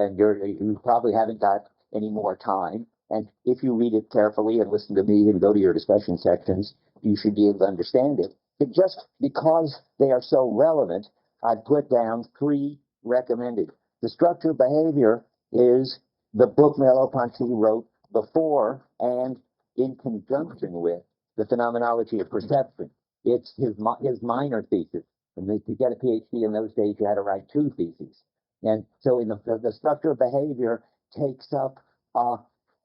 and you probably haven't got any more time. And if you read it carefully and listen to me and go to your discussion sections, you should be able to understand it. But just because they are so relevant, I've put down three recommended. The structure of behavior is the book Merleau-Ponty wrote before and in conjunction with the phenomenology of perception. It's his minor thesis. And to get a PhD in those days, you had to write two theses. And so in the structure of behavior takes up a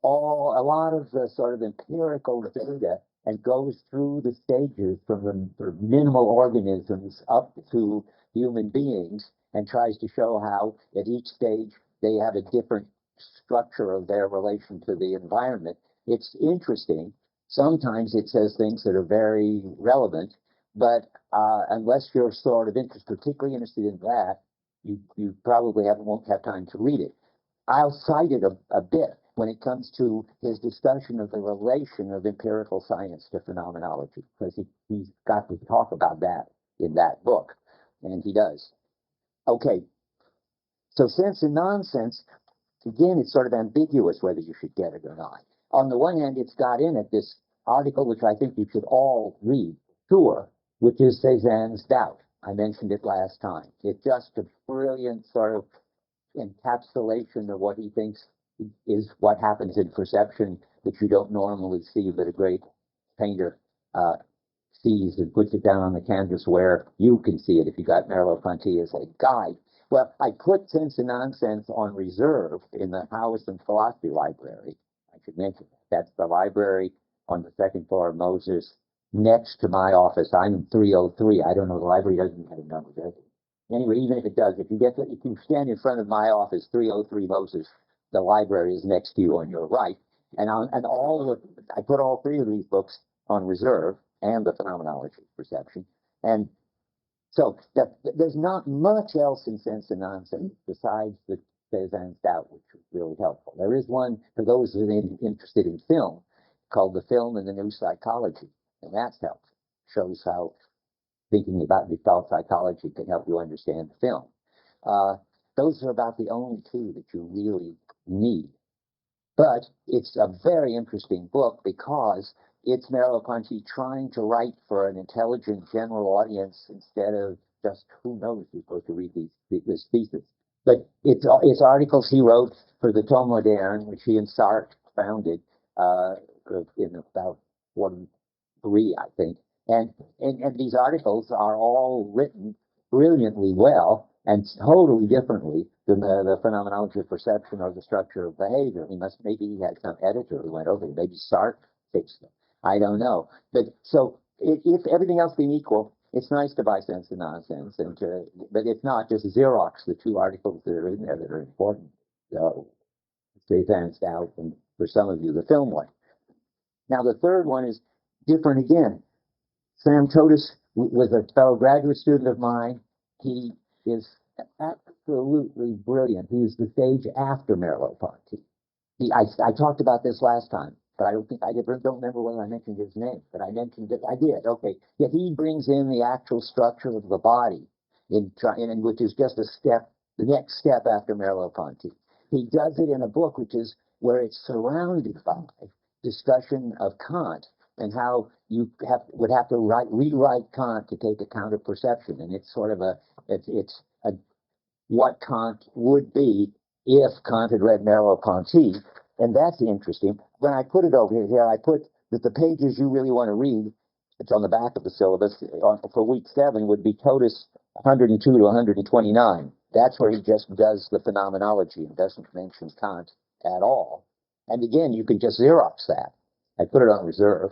lot of the sort of empirical data and goes through the stages from the sort of minimal organisms up to human beings and tries to show how at each stage they have a different structure of their relation to the environment. It's interesting. Sometimes it says things that are very relevant, but unless you're sort of particularly interested in that, you probably won't have time to read it. I'll cite it a bit when it comes to his discussion of the relation of empirical science to phenomenology, because he's got to talk about that in that book, and he does. Okay, so sense and nonsense, again, it's sort of ambiguous whether you should get it or not. On the one hand, it's got in it this article, which I think you should all read, sure, which is Cézanne's Doubt. I mentioned it last time. It's just a brilliant sort of encapsulation of what he thinks is what happens in perception, which you don't normally see, but a great painter sees and puts it down on the canvas where you can see it if you got Merleau-Ponty as a guide. Well, I put Sense and Nonsense on reserve in the House and Philosophy Library. I should mention that's the library on the second floor of Moses, next to my office. I'm in 303. I don't know, the library doesn't have a number, does it? Anyway, even if it does, if you stand in front of my office, 303 Moses, the library is next to you on your right. And I put all three of these books on reserve, and the Phenomenology of Perception. And so there's not much else in Sense and Nonsense besides the Cézanne's Doubt, which is really helpful. There is one for those who are interested in film called The Film and the New Psychology, and that's helpful. Shows how thinking about the thought psychology can help you understand the film. Those are about the only two that you really need. But it's a very interesting book because it's Merleau-Ponty trying to write for an intelligent general audience instead of just who knows who's supposed to read this thesis. But it's articles he wrote for the Temps Moderne, which he and Sartre founded in about 43, I think. And these articles are all written brilliantly well and totally differently than the phenomenology of perception or the structure of behavior. Maybe he had some editor who went over it. Maybe Sartre fixed them. I don't know. But so if everything else being equal, it's nice to buy Sense and Nonsense. But if not, just Xerox the two articles that are in there that are important. So Cézanne's Doubt, and for some of you, the film one. Now, the third one is different again. Sam Totis was a fellow graduate student of mine. He is absolutely brilliant. He was the stage after Merleau-Ponty. I talked about this last time, but I don't remember whether I mentioned his name, but I mentioned it. I did. Okay. Yeah, he brings in the actual structure of the body, which is just the next step after Merleau-Ponty. He does it in a book which is where it's surrounded by discussion of Kant and how you would have to rewrite Kant to take account of perception, and it's sort of it's what Kant would be if Kant had read Merleau-Ponty, and that's interesting. When I put it over here, I put that the pages you really want to read, it's on the back of the syllabus, for week 7 would be Totis 102 to 129. That's where he just does the phenomenology and doesn't mention Kant at all. And again, you can just Xerox that. I put it on reserve.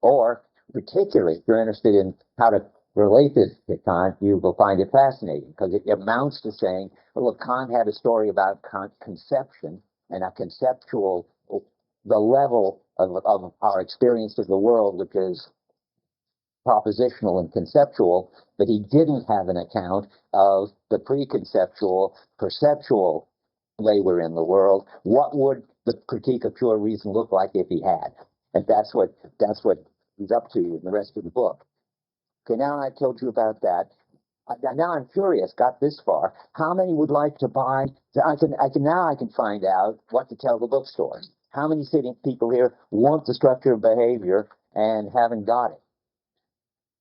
Or, particularly, if you're interested in how to relate this to Kant, you will find it fascinating, because it amounts to saying, well, look, Kant had a story about Kant conception, and a conceptual, the level of our experience of the world, which is propositional and conceptual, but he didn't have an account of the preconceptual, perceptual way we're in the world. What would the critique of pure reason look like if he had? And that's what he's up to in the rest of the book. Okay, now I told you about that. Now I'm curious. Got this far. How many would like to buy? I can find out what to tell the bookstore. How many sitting people here want the structure of behavior and haven't got it?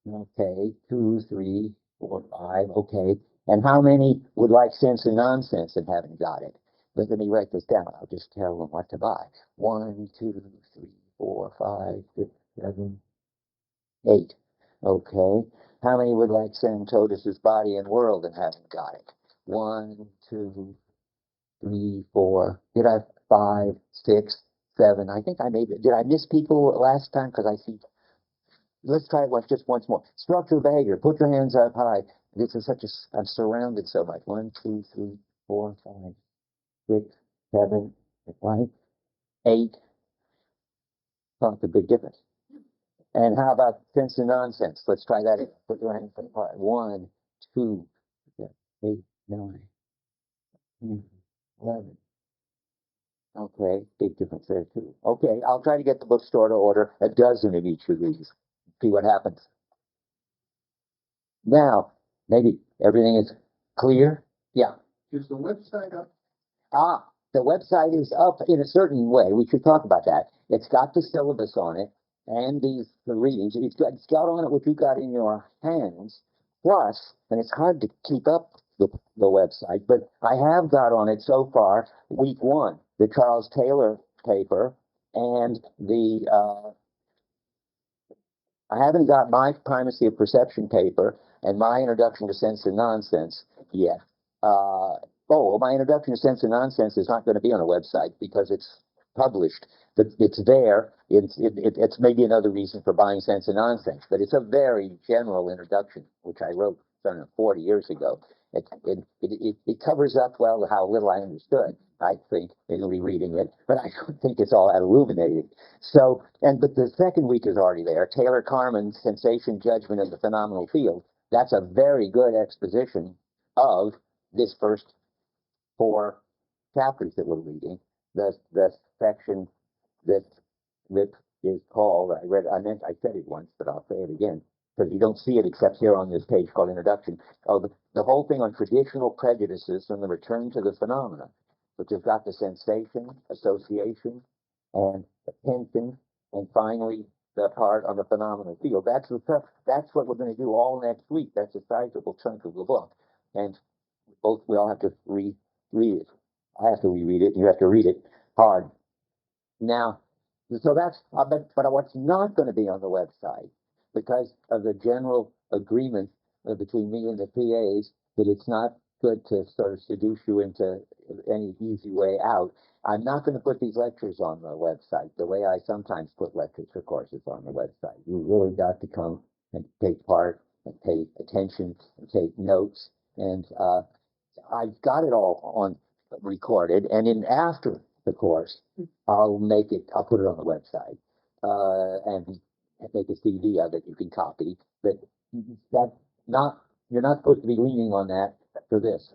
Okay, 2, 3, 4, 5. Okay, and how many would like Sense and Nonsense and haven't got it? But let me write this down. I'll just tell them what to buy. 1, 2, 3, 4, 5, 6, 7, 8. Okay. How many would like Santotus's Body and World and haven't got it? 1, 2, 3, 4. Did I 5, 6, 7? I think I maybe did. I miss people last time because I see. Let's try it just once more. Structure of behavior. Put your hands up high. This is such a. I'm surrounded so much. 1, 2, 3, 4, 5, 6, 7, 8. Oh, it's a big difference. And how about Sense and Nonsense? Let's try that. Put your hands up high. 1, 2, 8, 9, 10, 11. Okay, big difference there too. Okay, I'll try to get the bookstore to order a dozen of each of these. See what happens. Now, maybe everything is clear. Yeah. Is the website up? The website is up in a certain way. We should talk about that. It's got the syllabus on it and the readings. It's got on it what you got in your hands. Plus, and it's hard to keep up the website, but I have got on it so far week 1, the Charles Taylor paper and I haven't got my Primacy of Perception paper and my Introduction to Sense and Nonsense yet. My Introduction to Sense and Nonsense is not going to be on a website because it's published. But it's there. It's maybe another reason for buying Sense and Nonsense. But it's a very general introduction, which I wrote, 40 years ago. It covers up well how little I understood, I think, in rereading it. But I don't think it's all that illuminating. So, but the second week is already there. Taylor Carman's Sensation, Judgment, and the Phenomenal Field. That's a very good exposition of this first 4 chapters that we're reading. The section that is called, I said it once, but I'll say it again, because you don't see it except here on this page called Introduction. The whole thing on traditional prejudices and the return to the phenomena, which has got the sensation, association, and attention, and finally the part on the phenomenal field. That's what we're going to do all next week. That's a sizable chunk of the book, and we all have to read it. I have to reread it, and you have to read it hard. Now, so that's, but what's not going to be on the website, because of the general agreement between me and the PAs that it's not good to sort of seduce you into any easy way out, I'm not going to put these lectures on the website the way I sometimes put lectures for courses on the website. You really got to come and take part and pay attention and take notes. And I've got it all on recorded, and in after the course, I'll put it on the website, and make a CD of it you can copy. But you're not supposed to be leaning on that for this.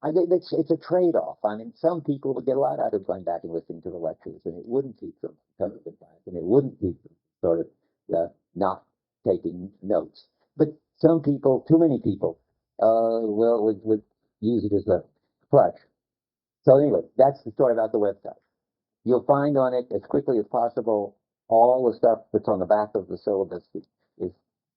I think it's a trade-off. I mean, some people would get a lot out of going back and listening to the lectures, and it wouldn't keep them coming back, and it wouldn't keep them sort of not taking notes. But some people, too many people, would use it as a crutch. So anyway, that's the story about the website. You'll find on it as quickly as possible all the stuff that's on the back of the syllabus is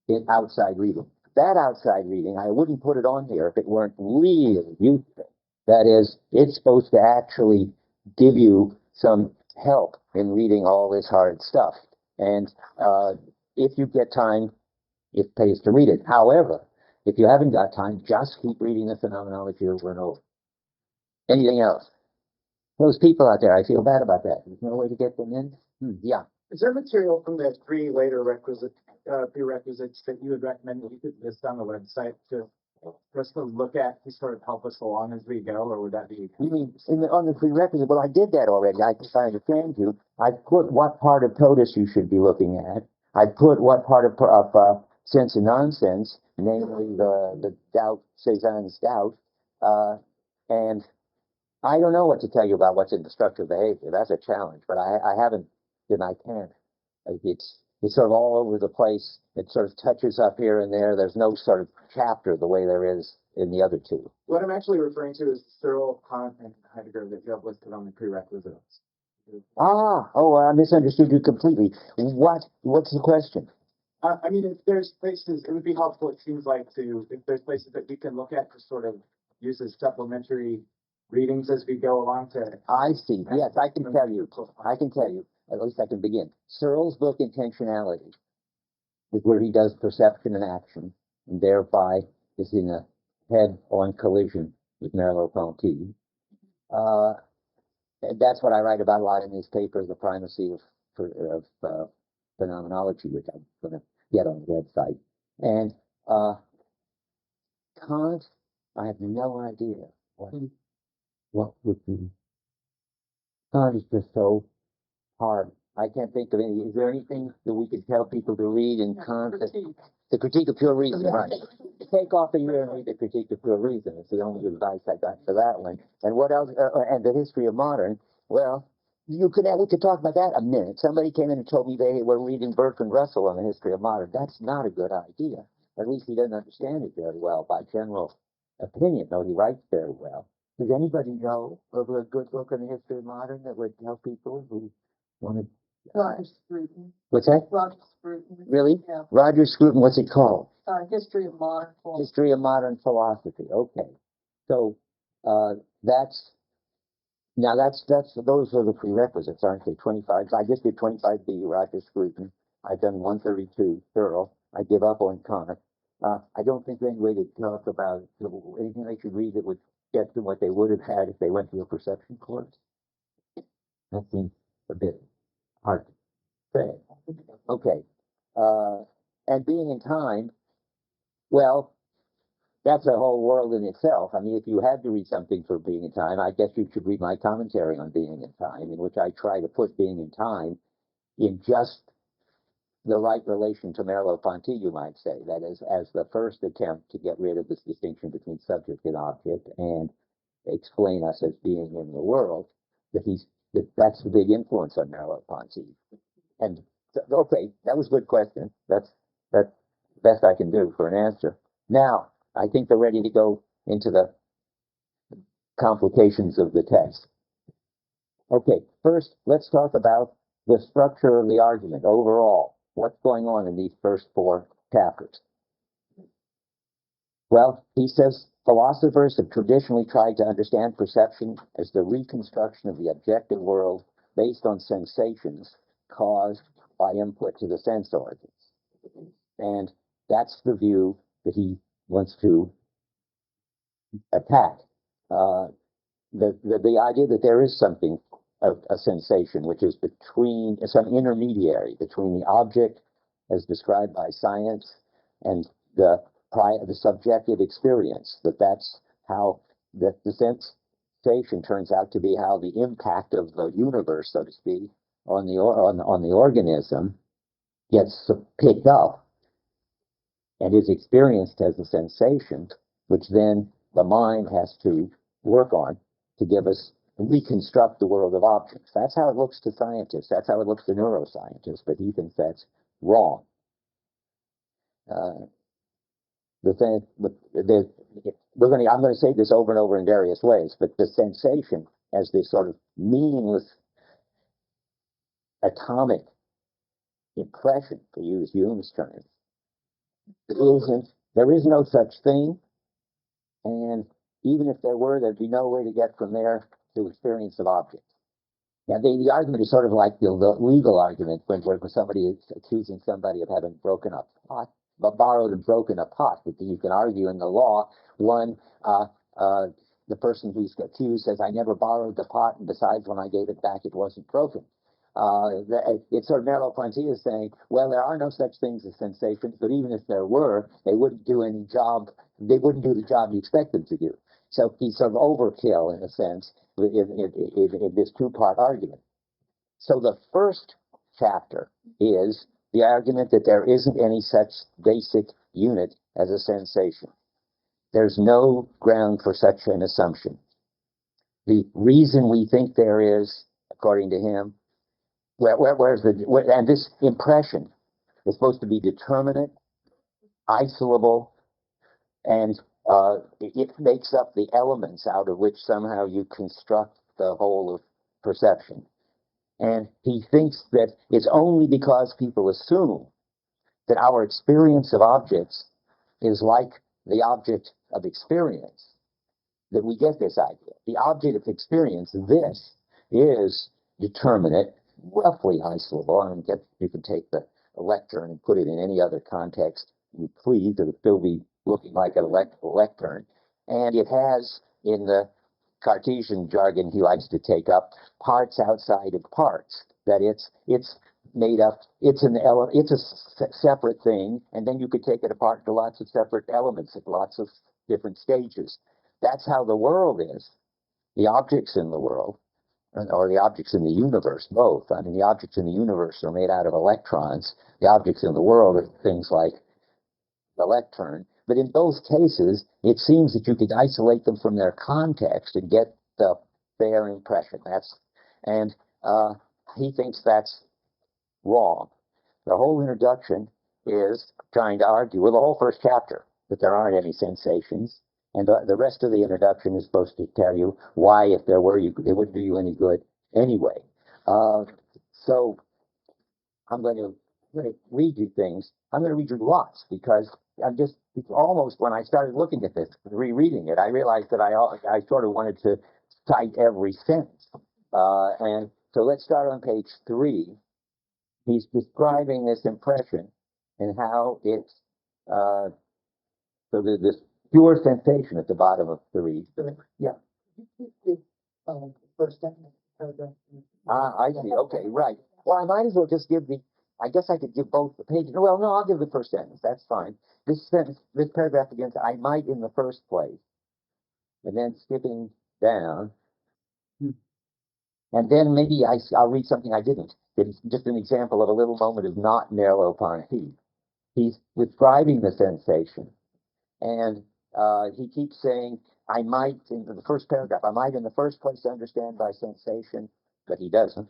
in outside reading. That outside reading, I wouldn't put it on here if it weren't really useful. That is, it's supposed to actually give you some help in reading all this hard stuff. And if you get time, it pays to read it. However, if you haven't got time, just keep reading the Phenomenology over and over. Anything else? Those people out there, I feel bad about that. There's no way to get them in. Yeah. Is there material from the 3 later prerequisites that you would recommend we could list on the website for us to look at to sort of help us along as we go, or would that be? You mean on the prerequisite? Well, I did that already. I think I understand you. I put what part of TOTUS you should be looking at. I put what part of Sense and Nonsense, namely the doubt, Cézanne's doubt, and I don't know what to tell you about what's in the structure of behavior. That's a challenge, but I haven't, and I can't. It's sort of all over the place. It sort of touches up here and there. There's no sort of chapter the way there is in the other two. What I'm actually referring to is Searle, Kant, and Heidegger that you have listed on the prerequisites. I misunderstood you completely. What's the question? I mean, if there's places, it would be helpful, it seems like, if there's places that we can look at to sort of use as supplementary readings as we go along to. I see. Yes, I can tell you. I can tell you. At least I can begin. Searle's book, Intentionality, is where he does perception and action, and thereby is in a head-on collision with Merleau-Ponty. That's what I write about a lot in these papers, the primacy of phenomenology, which I'm going to get on the website. And Kant, I have no idea what would be. Kant is just so hard. I can't think of any. Is there anything that we could tell people to read in Kant? The Critique of Pure Reason, right? Take off a year and read the Critique of Pure Reason. It's the only advice I got for that one. And what else? And the History of Modern. Well, we could talk about that a minute. Somebody came in and told me they were reading Bertrand Russell on the History of Modern. That's not a good idea. At least he doesn't understand it very well by general opinion, though he writes very well. Does anybody know of a good book on the History of Modern that would help people who want to? Roger Scruton. What's that? Roger Scruton. Really? Yeah. Roger Scruton, what's it called? History of Modern Philosophy. History of Modern Philosophy. Okay. So that's those are the prerequisites, aren't they? 25. I just did 25B, Roger Scruton. I've done 132, Searle. I give up on Kant. I don't think there's any way to talk about anything they should read that would get them what they would have had if they went to a perception course. That seems a bit hard to say. Okay. And being in time, well, that's a whole world in itself. I mean, if you had to read something for being in time, I guess you should read my commentary on being in time, in which I try to put being in time in just the right relation to Merleau-Ponty, you might say. That is, as the first attempt to get rid of this distinction between subject and object and explain us as being in the world, that's the big influence on Merleau-Ponty. And okay, that was a good question. That's best I can do for an answer. Now, I think they're ready to go into the complications of the text. Okay, first, let's talk about the structure of the argument overall. What's going on in these first 4 chapters? Well, he says philosophers have traditionally tried to understand perception as the reconstruction of the objective world based on sensations caused by input to the sense organs. And that's the view that he wants to attack. The idea that there is something, a sensation, which is between some intermediary between the object as described by science and the subjective experience, that's how the sensation turns out to be how the impact of the universe, so to speak, on the organism gets picked up and is experienced as a sensation, which then the mind has to work on to give us, reconstruct the world of objects. That's how it looks to scientists. That's how it looks to neuroscientists, but he thinks that's wrong. I'm going to say this over and over in various ways, but the sensation as this sort of meaningless atomic impression, to use Hume's term, there is no such thing, and even if there were, there'd be no way to get from there to experience of objects. Now, the argument is sort of like the legal argument when somebody is accusing somebody of having broken a pot, but borrowed and broken a pot. But you can argue in the law, the person who's accused says, I never borrowed the pot, and besides, when I gave it back, it wasn't broken. It's sort of Merleau-Ponty is saying, well, there are no such things as sensations, but even if there were, they wouldn't do any job. They wouldn't do the job you expect them to do. So he's sort of overkill in a sense in this 2-part argument. So the first chapter is the argument that there isn't any such basic unit as a sensation. There's no ground for such an assumption. The reason we think there is, according to him, and this impression It's supposed to be determinate, isolable, and it makes up the elements out of which somehow you construct the whole of perception. And he thinks that it's only because people assume that our experience of objects is like the object of experience that we get this idea. The object of experience, this, is determinate, roughly isolable. And you can take the lectern and put it in any other context you please. It would still be looking like a lectern. And it has, in the Cartesian jargon he likes to take up, parts outside of parts. That it's made up. It's a separate thing, and then you could take it apart into lots of separate elements at lots of different stages. That's how the world is. The objects in the world, or the objects in the universe, both. I mean, the objects in the universe are made out of electrons. The objects in the world are things like the lectern. But in both cases, it seems that you could isolate them from their context and get the fair impression. And he thinks that's wrong. The whole introduction is trying to argue, well, the whole first chapter, that there aren't any sensations. And the rest of the introduction is supposed to tell you why, if there were, it wouldn't do you any good anyway. So I'm going to read you things. I'm going to read you lots because it's almost when I started looking at this, rereading it, I realized that I sort of wanted to cite every sentence. And so let's start on page 3. He's describing this impression and how it's, so there's this pure sensation at the bottom of 3. Yeah. First sentence, paragraph. I see. Okay, right. Well, I might as well just I guess I could give both the pages. Well, no, I'll give the first sentence. That's fine. This paragraph begins, I might in the first place. And then skipping down. And then maybe I'll read something I didn't. It's just an example of a little moment of not Merleau-Ponty. He's describing the sensation. And he keeps saying, I might, in the first paragraph, I might in the first place understand by sensation, but he doesn't.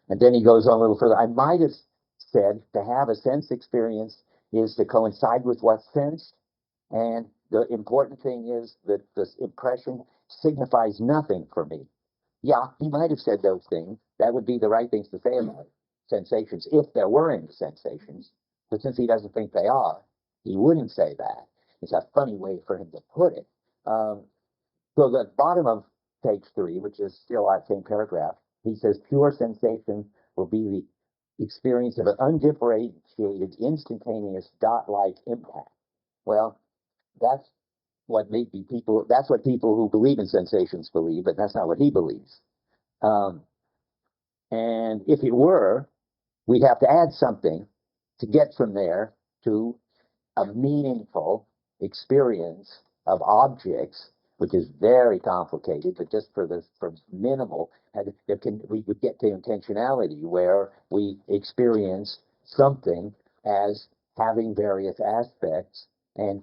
And then he goes on a little further. I might have said to have a sense experience is to coincide with what's sensed. And the important thing is that this impression signifies nothing for me. Yeah, he might have said those things. That would be the right things to say about sensations, if there were any sensations. But since he doesn't think they are, he wouldn't say that. It's a funny way for him to put it. So the bottom of page 3, which is still that same paragraph, he says pure sensation will be the experience of an undifferentiated, instantaneous, dot-like impact. Well, that's what people who believe in sensations believe, but that's not what he believes. And if it were, we'd have to add something to get from there to a meaningful experience of objects, which is very complicated, but just for minimal, we would get to intentionality, where we experience something as having various aspects and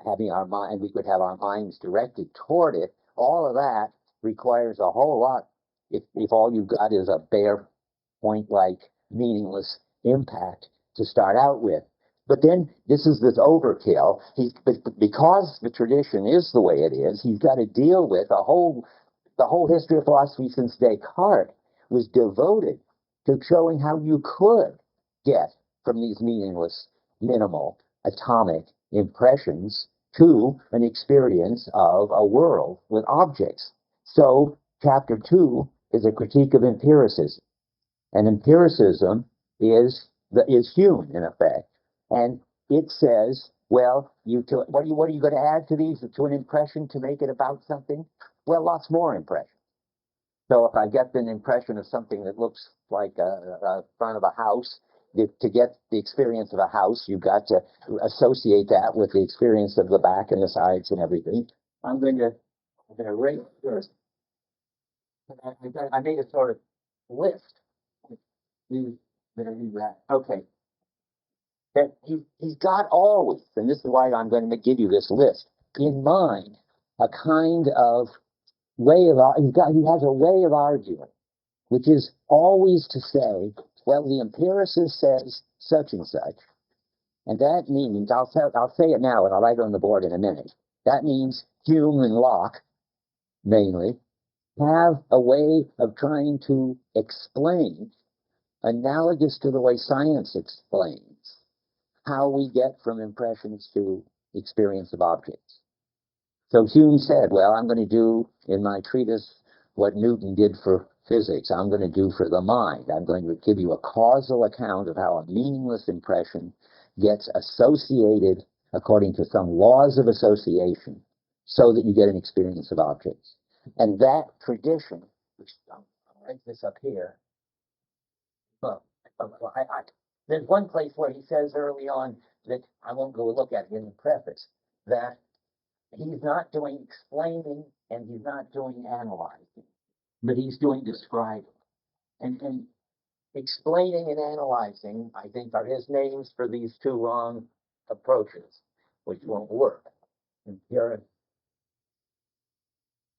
having our mind, we could have our minds directed toward it. All of that requires a whole lot. If all you've got is a bare point-like, meaningless impact to start out with. But then this is this overkill. But because the tradition is the way it is, he's got to deal with the whole history of philosophy since Descartes was devoted to showing how you could get from these meaningless, minimal, atomic impressions to an experience of a world with objects. So chapter 2 is a critique of empiricism. And empiricism is Hume, in effect. And it says, well, what are you going to add to these, to an impression to make it about something? Well, lots more impressions. So if I get an impression of something that looks like a front of a house, to get the experience of a house, you've got to associate that with the experience of the back and the sides and everything. I'm going to rate first. I made a sort of list. Okay. That he's got always, and this is why I'm going to give you this list, in mind, a kind of way of, he has a way of arguing, which is always to say, well, the empiricist says such and such, And that means, I'll say it now and I'll write it on the board in a minute. That means Hume and Locke, mainly, have a way of trying to explain, analogous to the way science explains, how we get from impressions to experience of objects. So Hume said, well, I'm going to do in my treatise what Newton did for physics. I'm going to do for the mind. I'm going to give you a causal account of how a meaningless impression gets associated according to some laws of association so that you get an experience of objects. And that tradition, which I'll write this up here, well, there's one place where he says early on that I won't go look at it in the preface, that he's not doing explaining and he's not doing analyzing, but he's doing describing. And explaining and analyzing, I think, are his names for these two wrong approaches, which won't work. And here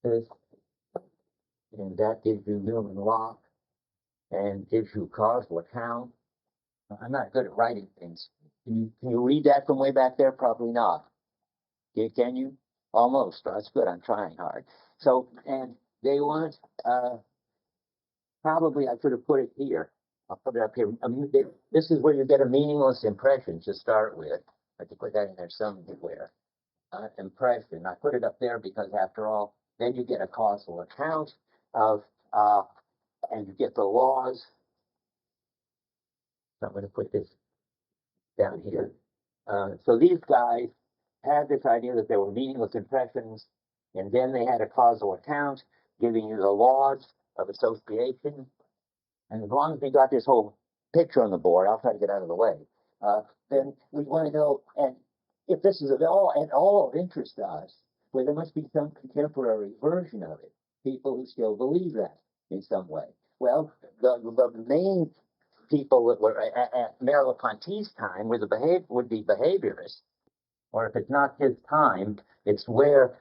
it is, and that gives you Newman Locke and gives you causal account. I'm not good at writing things. Can you read that from way back there? Probably not. Can you? Almost. That's good. I'm trying hard. So, and they want, probably I should have put it here. I'll put it up here. This is where you get a meaningless impression to start with. I have to put that in there somewhere. Impression. I put it up there because, after all, then you get a causal account of, and you get the laws. So I'm going to put this down here. So these guys had this idea that there were meaningless impressions, and then they had a causal account giving you the laws of association. And as long as we got this whole picture on the board, I'll try to get out of the way. Then we want to know, and if this is at all of interest to us, well, there must be some contemporary version of it. People who still believe that in some way. Well, the main people that were at Merleau-Ponty's time would be behaviorists, or if it's not his time, it's where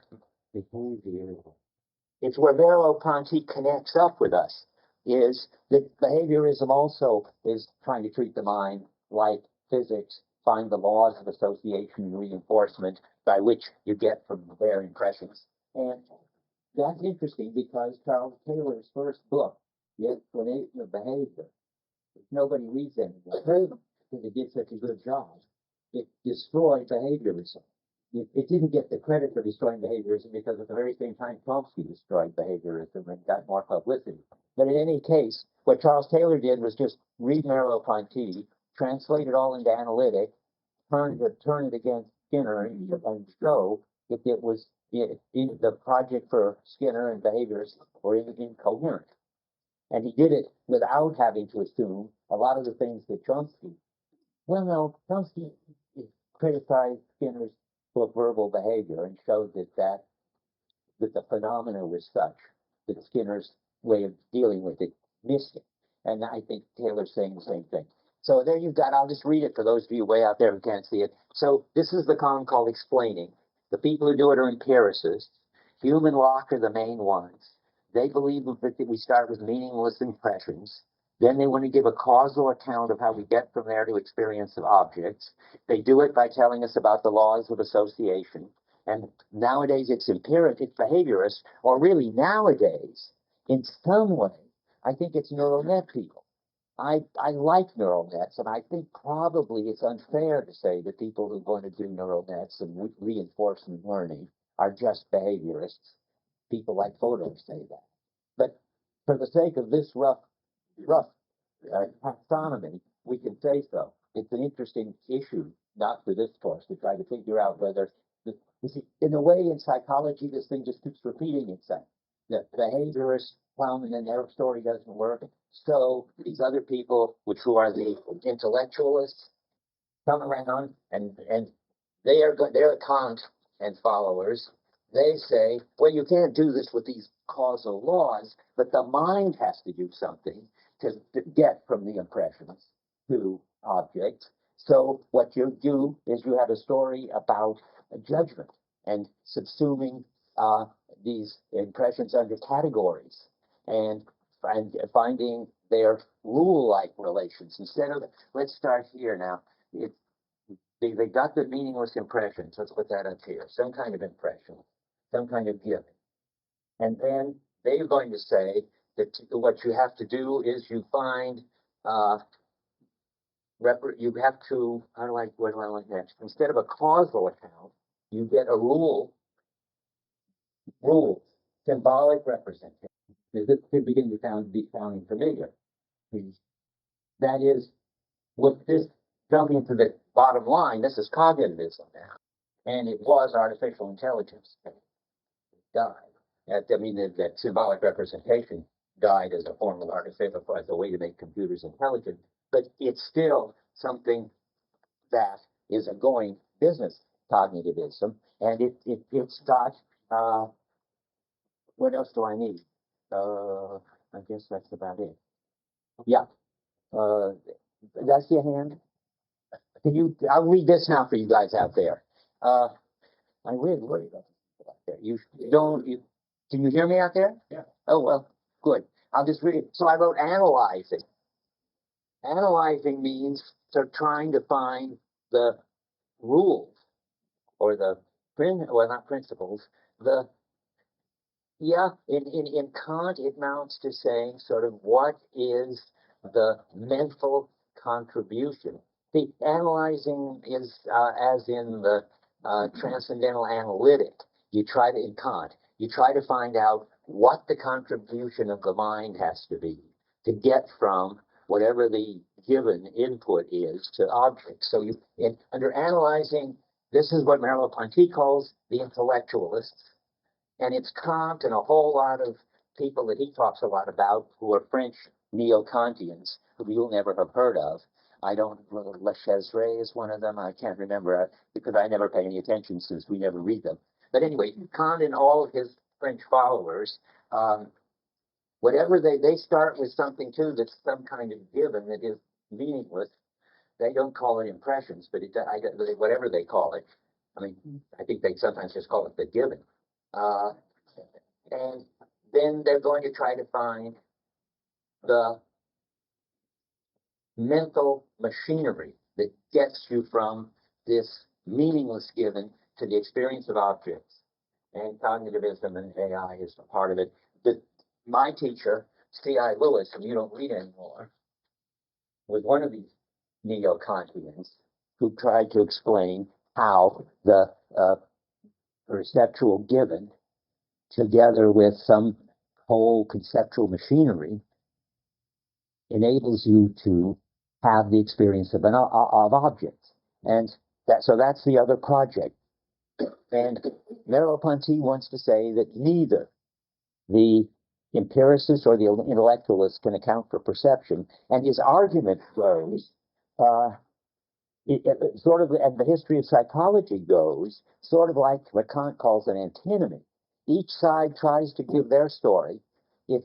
Merleau-Ponty connects up with us. Is that behaviorism also is trying to treat the mind like physics, find the laws of association and reinforcement by which you get from their impressions. And that's interesting because Charles Taylor's first book, The Explanation of Behavior, nobody reads anymore because it did such a good job. It destroyed behaviorism. It didn't get the credit for destroying behaviorism because at the very same time Chomsky destroyed behaviorism and got more publicity. But in any case, what Charles Taylor did was just read Merleau-Ponty, translate it all into analytic, turn it against Skinner, and show that it was in the project for Skinner and behaviorists were incoherent. And he did it without having to assume a lot of the things that Chomsky. Well, no, Chomsky criticized Skinner's book Verbal Behavior and showed that the phenomena was such that Skinner's way of dealing with it missed it. And I think Taylor's saying the same thing. So there you've got, I'll just read it for those of you way out there who can't see it. So this is the column called explaining. The people who do it are empiricists. Hume and Locke are the main ones. They believe that we start with meaningless impressions. Then they want to give a causal account of how we get from there to experience of objects. They do it by telling us about the laws of association. And nowadays it's empiric, it's behaviorist, or really nowadays, in some way, I think it's neural net people. I like neural nets, and I think probably it's unfair to say that people who are going to do neural nets and reinforcement learning are just behaviorists. People like Fodor say that. But for the sake of this rough taxonomy, we can say so. It's an interesting issue, not for this course, to try to figure out whether, you see, in a way, in psychology, this thing just keeps repeating itself. The behaviorists found that their story doesn't work, so these other people, who are the intellectualists, come around and they're Kant and followers. They say, well, you can't do this with these causal laws, but the mind has to do something to get from the impressions to objects. So what you do is you have a story about a judgment and subsuming these impressions under categories and finding their rule-like relations. Instead of, let's start here now. they got the meaningless impressions. Let's put that up here. Some kind of impression, some kind of gift. And then they're going to say that what you have to do is you find, you have to, what do I like next? Instead of a causal account, you get a rule, symbolic representation. This could begin to be sounding familiar. That is, with this jumping to the bottom line, this is cognitivism now. And it was artificial intelligence that died. I mean, that symbolic representation died as a form of artificial, as a way to make computers intelligent. But it's still something that is a going business, cognitivism. And it's got, what else do I need? I guess that's about it. Yeah. That's your hand. I'll read this now for you guys out there. I'm really worried about people out there. Can you hear me out there? Yeah. Oh, well, good. I'll just read it. So I wrote analyzing. Analyzing means trying to find the rules or not principles, in Kant, it amounts to saying sort of what is the mental contribution. The analyzing is as in the transcendental analytic. In Kant, you try to find out what the contribution of the mind has to be to get from whatever the given input is to objects. So under analyzing, this is what Merleau-Ponty calls the intellectualists. And it's Kant and a whole lot of people that he talks a lot about who are French neo-Kantians, who you'll never have heard of. Le Chasserais is one of them. I can't remember because I never pay any attention since we never read them. But anyway, Kant and all of his French followers, whatever they start with something too that's some kind of given that is meaningless. They don't call it impressions, but whatever they call it. I mean, I think they sometimes just call it the given. And then they're going to try to find the mental machinery that gets you from this meaningless given to the experience of objects. And cognitivism and AI is a part of it. My teacher, C.I. Lewis, who you don't read anymore, was one of these neo-Kantians who tried to explain how the perceptual given, together with some whole conceptual machinery, enables you to have the experience of objects. And so that's the other project. And Merleau-Ponty wants to say that neither the empiricist or the intellectualist can account for perception. And his argument goes, sort of, and the history of psychology goes, sort of like what Kant calls an antinomy. Each side tries to give their story. It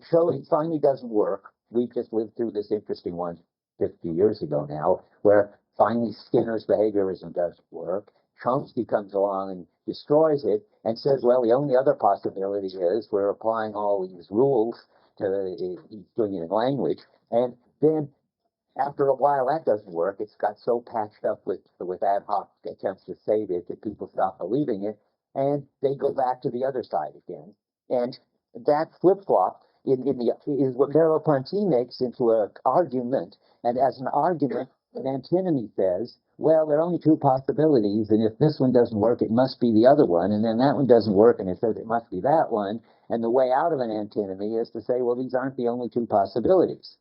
finally doesn't work. We've just lived through this interesting one 50 years ago now, where finally Skinner's behaviorism doesn't work. Chomsky comes along and destroys it and says, well, the only other possibility is we're applying all these rules to he's doing it in language. And then after a while, that doesn't work. It's got so patched up with ad hoc attempts to save it that people stop believing it, and they go back to the other side again. And that flip-flop is what Merleau-Ponty makes into an argument. And as an argument, an antinomy says, well, there are only two possibilities, and if this one doesn't work, it must be the other one, and then that one doesn't work, and it says it must be that one. And the way out of an antinomy is to say, well, these aren't the only two possibilities.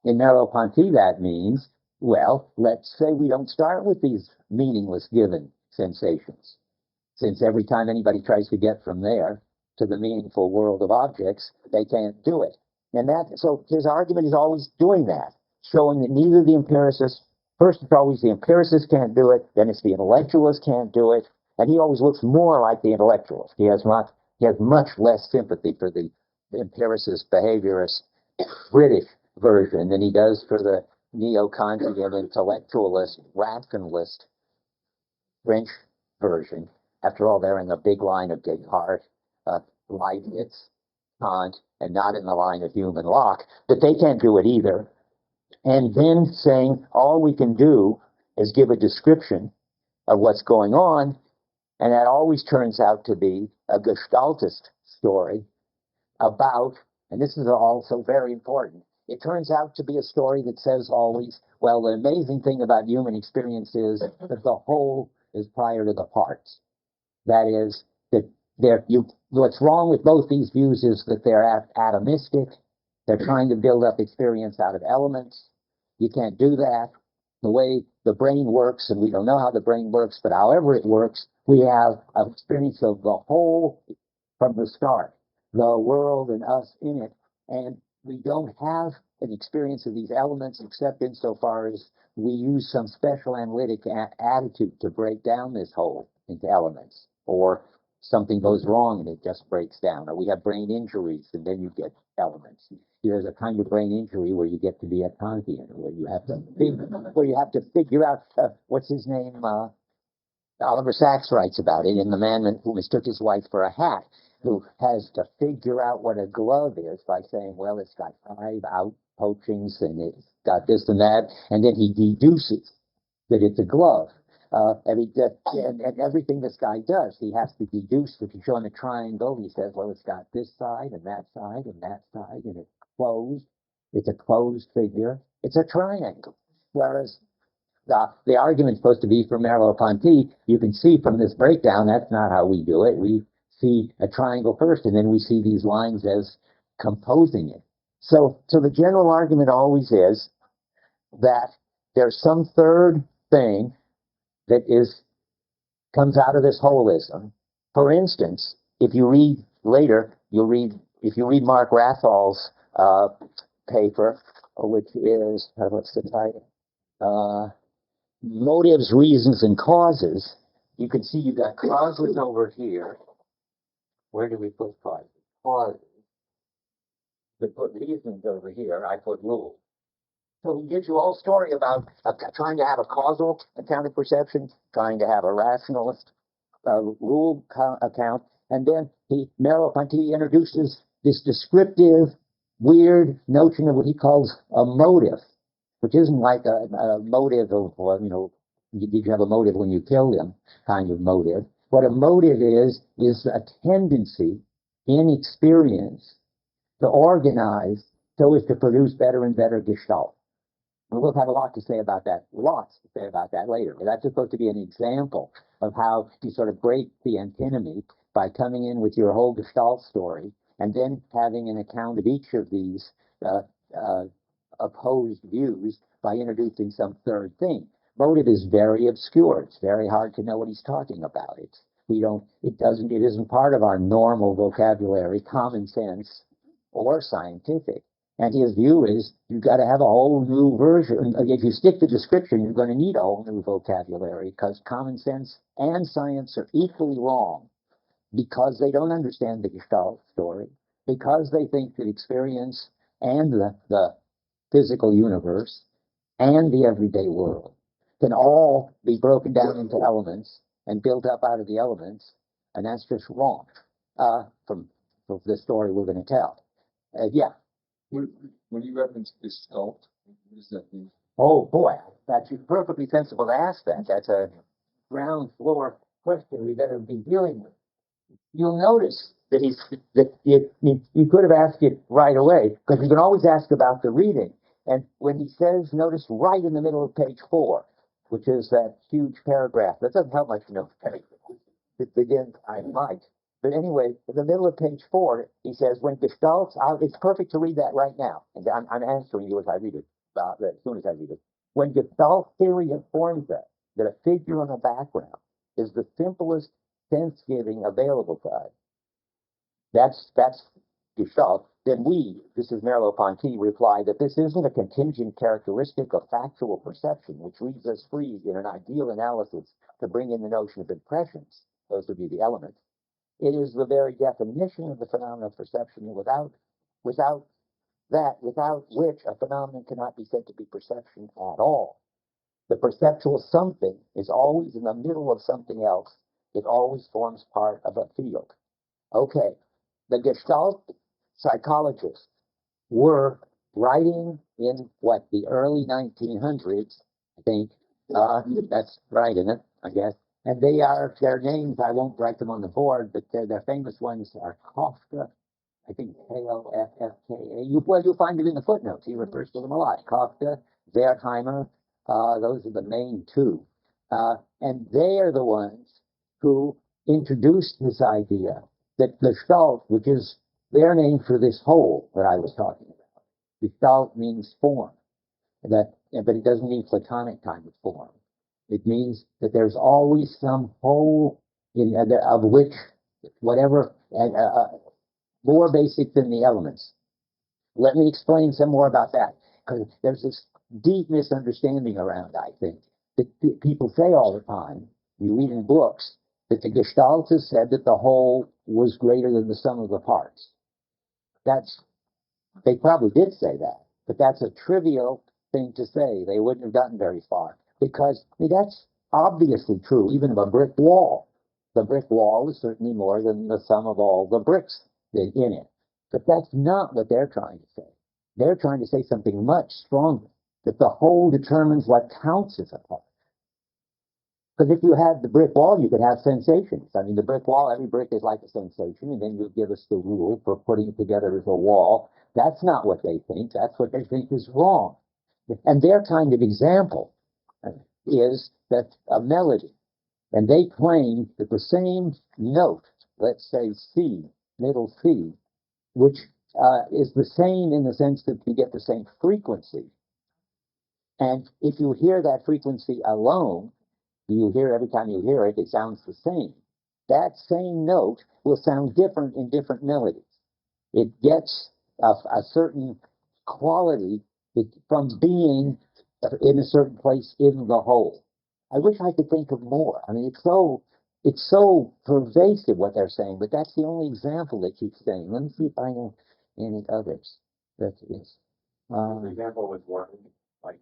In Merleau-Ponty, that means, well, let's say we don't start with these meaningless given sensations, since every time anybody tries to get from there to the meaningful world of objects, they can't do it. And so his argument is always doing that, showing that neither the empiricist, first it's always the empiricist can't do it, then it's the intellectualist can't do it, and he always looks more like the intellectualist. He has much less sympathy for the empiricist, behaviorist, British version than he does for the neo-Kantian intellectualist, rationalist French version. After all, they're in the big line of Descartes, Leibniz, Kant, and not in the line of Hume and Locke, but they can't do it either. And then saying all we can do is give a description, of what's going on, and that always turns out to be a Gestaltist story about, and this is also very important, it turns out to be a story that says always, well, the amazing thing about human experience is that the whole is prior to the parts. That is, that what's wrong with both these views is that they're atomistic. They're trying to build up experience out of elements. You can't do that. The way the brain works, and we don't know how the brain works, but however it works, we have an experience of the whole from the start, the world and us in it, and we don't have an experience of these elements except insofar as we use some special analytic attitude to break down this whole into elements, or something goes wrong and it just breaks down, or we have brain injuries and then you get elements. There's a kind of brain injury where you get to be a Kantian, where you have to figure out what's his name. Oliver Sacks writes about it in The Man Who Mistook His Wife for a Hat, who has to figure out what a glove is by saying, well, it's got 5 out poachings and it's got this and that, and then he deduces that it's a glove. And everything this guy does, he has to deduce. If you show him a triangle, he says, well, it's got this side and that side and that side, and it's closed. It's a closed figure. It's a triangle. Whereas the argument's supposed to be for Merleau-Ponty. You can see from this breakdown, that's not how we do it. We see a triangle first, and then we see these lines as composing it. So the general argument always is that there's some third thing that comes out of this holism. For instance, if you read later, if you read Mark Rathal's paper, which is, what's the title? Motives, Reasons, and Causes, you can see you've got causes over here. Where do we put causes? Causes. We put reasons over here. I put rules. So he gives you a whole story about trying to have a causal account of perception, trying to have a rationalist rule account, and then Merleau-Ponty introduces this descriptive, weird notion of what he calls a motive, which isn't like a motive of, did you have a motive when you killed him kind of motive. What a motive is a tendency in experience to organize so as to produce better and better gestalt. And we'll have a lot to say about that, later. But that's supposed to be an example of how you sort of break the antinomy by coming in with your whole gestalt story and then having an account of each of these opposed views by introducing some third thing. Motive is very obscure. It's very hard to know what he's talking about. It isn't part of our normal vocabulary, common sense, or scientific. And his view is you've got to have a whole new version. If you stick to description, you're going to need a whole new vocabulary because common sense and science are equally wrong because they don't understand the Gestalt story, because they think that experience and the physical universe and the everyday world can all be broken down into elements and built up out of the elements, and that's just wrong from the story we're going to tell. Yeah. When you reference Gestalt, what does that mean? Oh boy, that's perfectly sensible to ask that. That's a ground floor question we better be dealing with. You'll notice that you could have asked it right away, because you can always ask about the reading. And when he says, notice right in the middle of page 4, which is that huge paragraph, that doesn't help much to know. It begins, I might. But anyway, in the middle of page 4, he says, when Gestalt's out, it's perfect to read that right now. And I'm answering you as I read it, as soon as I read it. When Gestalt theory informs us that a figure on a background is the simplest sense-giving available to us, that's Gestalt, then this is Merleau-Ponty, reply that this isn't a contingent characteristic of factual perception, which leaves us free in an ideal analysis to bring in the notion of impressions. Those would be the elements. It is the very definition of the phenomenon of perception, without which a phenomenon cannot be said to be perception at all. The perceptual something is always in the middle of something else. It always forms part of a field. Okay, the Gestalt psychologists were writing in the early 1900s, I think. That's right, isn't it? I guess. And they are, their names, I won't write them on the board, but their famous ones are Kafka, I think Koffka. You'll find it in the footnotes. He refers to them a lot. Kafka, Wertheimer, those are the main two. And they are the ones who introduced this idea that Gestalt, which is their name for this whole that I was talking about. Gestalt means form, but it doesn't mean Platonic kind of form. It means that there's always some whole of which whatever more basic than the elements. Let me explain some more about that, because there's this deep misunderstanding around, I think, that people say all the time, you read in books, that the Gestaltists said that the whole was greater than the sum of the parts. They probably did say that, but that's a trivial thing to say. They wouldn't have gotten very far, because that's obviously true, even of a brick wall. The brick wall is certainly more than the sum of all the bricks in it. But that's not what they're trying to say. They're trying to say something much stronger, that the whole determines what counts as a part. Because if you had the brick wall, you could have sensations. I mean, the brick wall, every brick is like a sensation, and then you give us the rule for putting it together as a wall. That's not what they think. That's what they think is wrong. And their kind of example is that a melody. And they claim that the same note, let's say C, middle C, which is the same in the sense that you get the same frequency. And if you hear that frequency alone, you hear every time you hear it, it sounds the same. That same note will sound different in different melodies. It gets a certain quality from being in a certain place in the whole. I wish I could think of more. I mean, it's so pervasive what they're saying, but that's the only example they keep saying. Let me see if I know any others. That is. The example was one, like,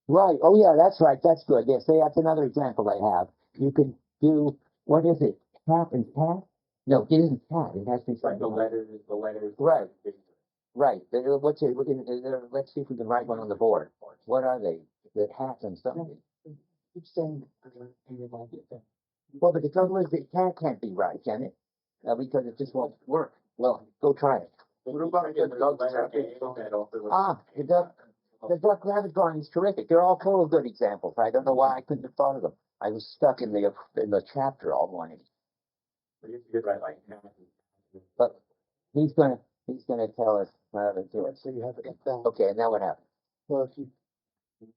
Right. Oh, yeah, that's right. That's good. Yes, that's another example they have. You can do, what is it? Cat and cat? No, it isn't cat. It has to be like something. the letters. Right. Right. What's it? Let's see if we can write one on the board. What are they? That happen something. Keep saying. Well, but the trouble is, the cat can't be right, can it? Because it just won't work. Well, go try it. Ah, the duck rabbit drawing is terrific. They're all full of good examples. I don't know why I couldn't have thought of them. I was stuck in the chapter all morning. But he's gonna tell us how to do it. So you have it like that. Okay, now what happened? Well, if you,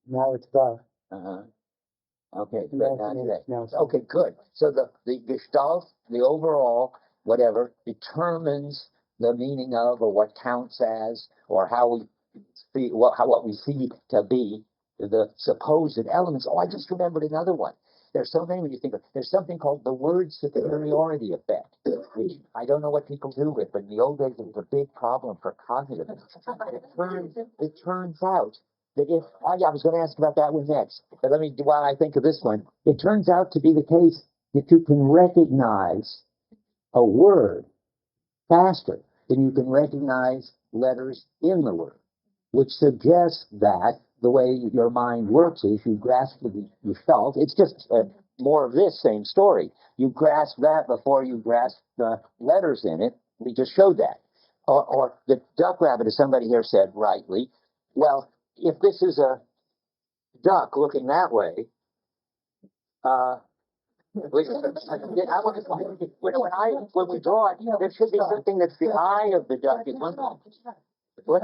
now it's dark. Uh-huh. Okay, good. Now Now it's today. now it's Okay, good. So the Gestalt, the overall, whatever, determines the meaning of, or what counts as, or how we see what we see to be the supposed elements. Oh, I just remembered another one. There's so many when you think of. There's something called the word superiority effect, which I don't know what people do with, but in the old days it was a big problem for cognitivists. It turns out that if I was going to ask about that one next, but let me while I think of this one. It turns out to be the case that you can recognize a word faster than you can recognize letters in the word, which suggests that the way your mind works is you grasp the Gestalt. It's just more of this same story. You grasp that before you grasp the letters in it. We just showed that. Or the duck rabbit, as somebody here said rightly, well, if this is a duck looking that way, when we draw it, there should be something that's the eye of the duck. What?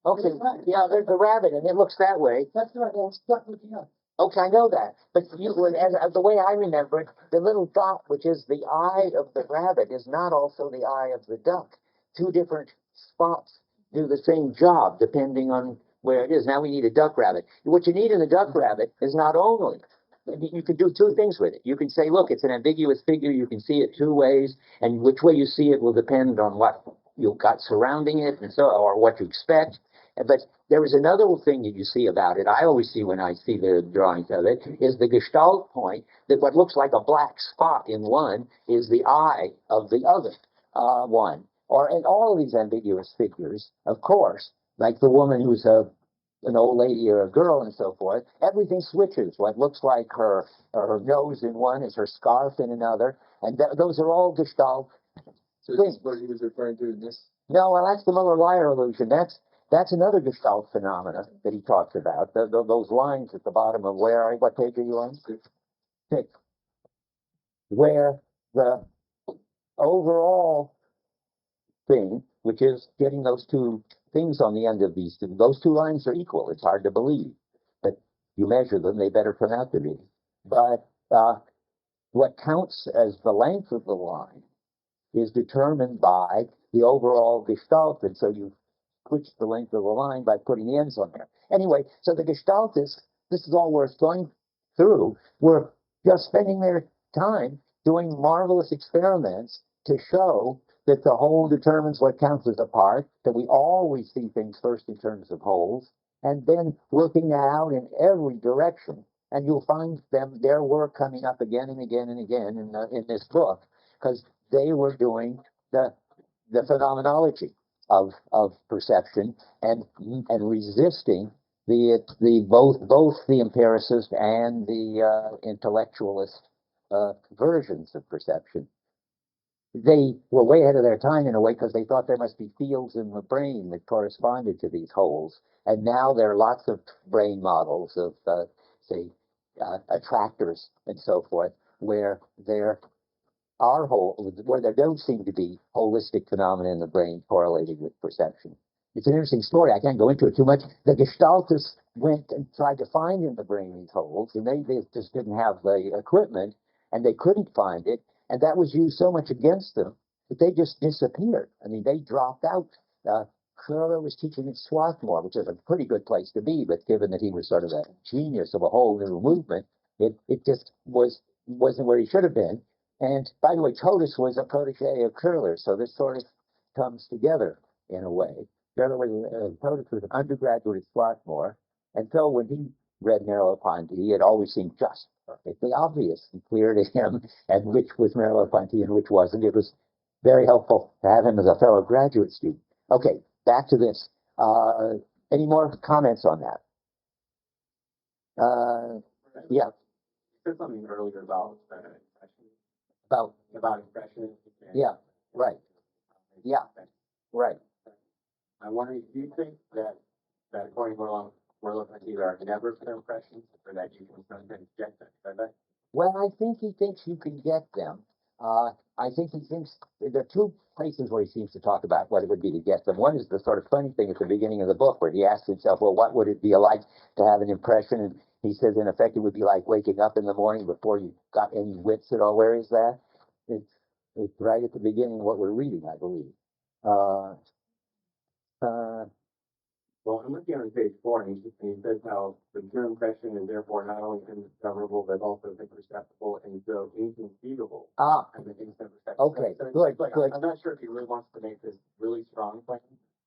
Okay, yeah, there's a rabbit, and it looks that way. That's right. That's duck looking up. Okay, I know that. But as the way I remember it, the little dot, which is the eye of the rabbit, is not also the eye of the duck. Two different spots do the same job, depending on where it is. Now we need a duck rabbit. What you need in a duck rabbit is not only, you can do two things with it. You can say, look, it's an ambiguous figure. You can see it two ways, and which way you see it will depend on what you've got surrounding it, and so, or what you expect. But there is another thing that you see about it, I always see when I see the drawings of it, is the Gestalt point, that what looks like a black spot in one is the eye of the other one. Or in all of these ambiguous figures, of course, like the woman who's a an old lady or a girl and so forth, everything switches. What looks like her nose in one is her scarf in another, and those are all Gestalt. So this is what he was referring to in this. No, well, that's the Muller-Lyer illusion. That's another Gestalt phenomena that he talks about. Those lines at the bottom of what page are you on? 6. Where the overall thing, which is getting those two things on the end of those two lines are equal. It's hard to believe, but you measure them, they better turn out to be. But what counts as the length of the line is determined by the overall Gestalt, and so you switch the length of the line by putting the ends on there. Anyway, so the Gestaltists, this is all worth going through, were just spending their time doing marvelous experiments to show that the whole determines what counts as a part, that we always see things first in terms of wholes, and then working that out in every direction. And you'll find their work coming up again and again and again in this book, because they were doing the phenomenology of perception and resisting both the empiricist and the intellectualist versions of perception. They were way ahead of their time in a way because they thought there must be fields in the brain that corresponded to these holes, and now there are lots of brain models of say attractors and so forth where there where there don't seem to be holistic phenomena in the brain correlated with perception. It's an interesting story. I can't go into it too much. The Gestaltists went and tried to find in the brain these holes, and they just didn't have the equipment, and they couldn't find it, and that was used so much against them that they just disappeared. I mean, they dropped out. Curler was teaching at Swarthmore, which is a pretty good place to be, but given that he was sort of a genius of a whole new movement, it just wasn't where he should have been. And by the way, Totus was a protege of Curler, so this sort of comes together in a way. The other way, Totus was an undergraduate at Swarthmore, and so when he read Merleau-Ponty, it always seemed just perfectly obvious and clear to him, and which was Merleau-Ponty and which wasn't. It was very helpful to have him as a fellow graduate student. Okay, back to this. Any more comments on that? Yeah. You said something earlier about impression. Yeah, right. Yeah, right. I wonder, do you think that according to Merleau-Ponty, there are never clear impressions, or that you can sometimes get them? Well, I think he thinks you can get them. I think he thinks there are two places where he seems to talk about what it would be to get them. One is the sort of funny thing at the beginning of the book where he asks himself, well, what would it be like to have an impression? And he says, in effect, it would be like waking up in the morning before you got any wits at all. Where is that? It's right at the beginning of what we're reading, I believe. Well, I'm looking on page 4, and he says how the pure impression is therefore not only indiscoverable, but also imperceptible and so inconceivable. And the instant perception. Okay, good. I'm not sure if he really wants to make this really strong claim.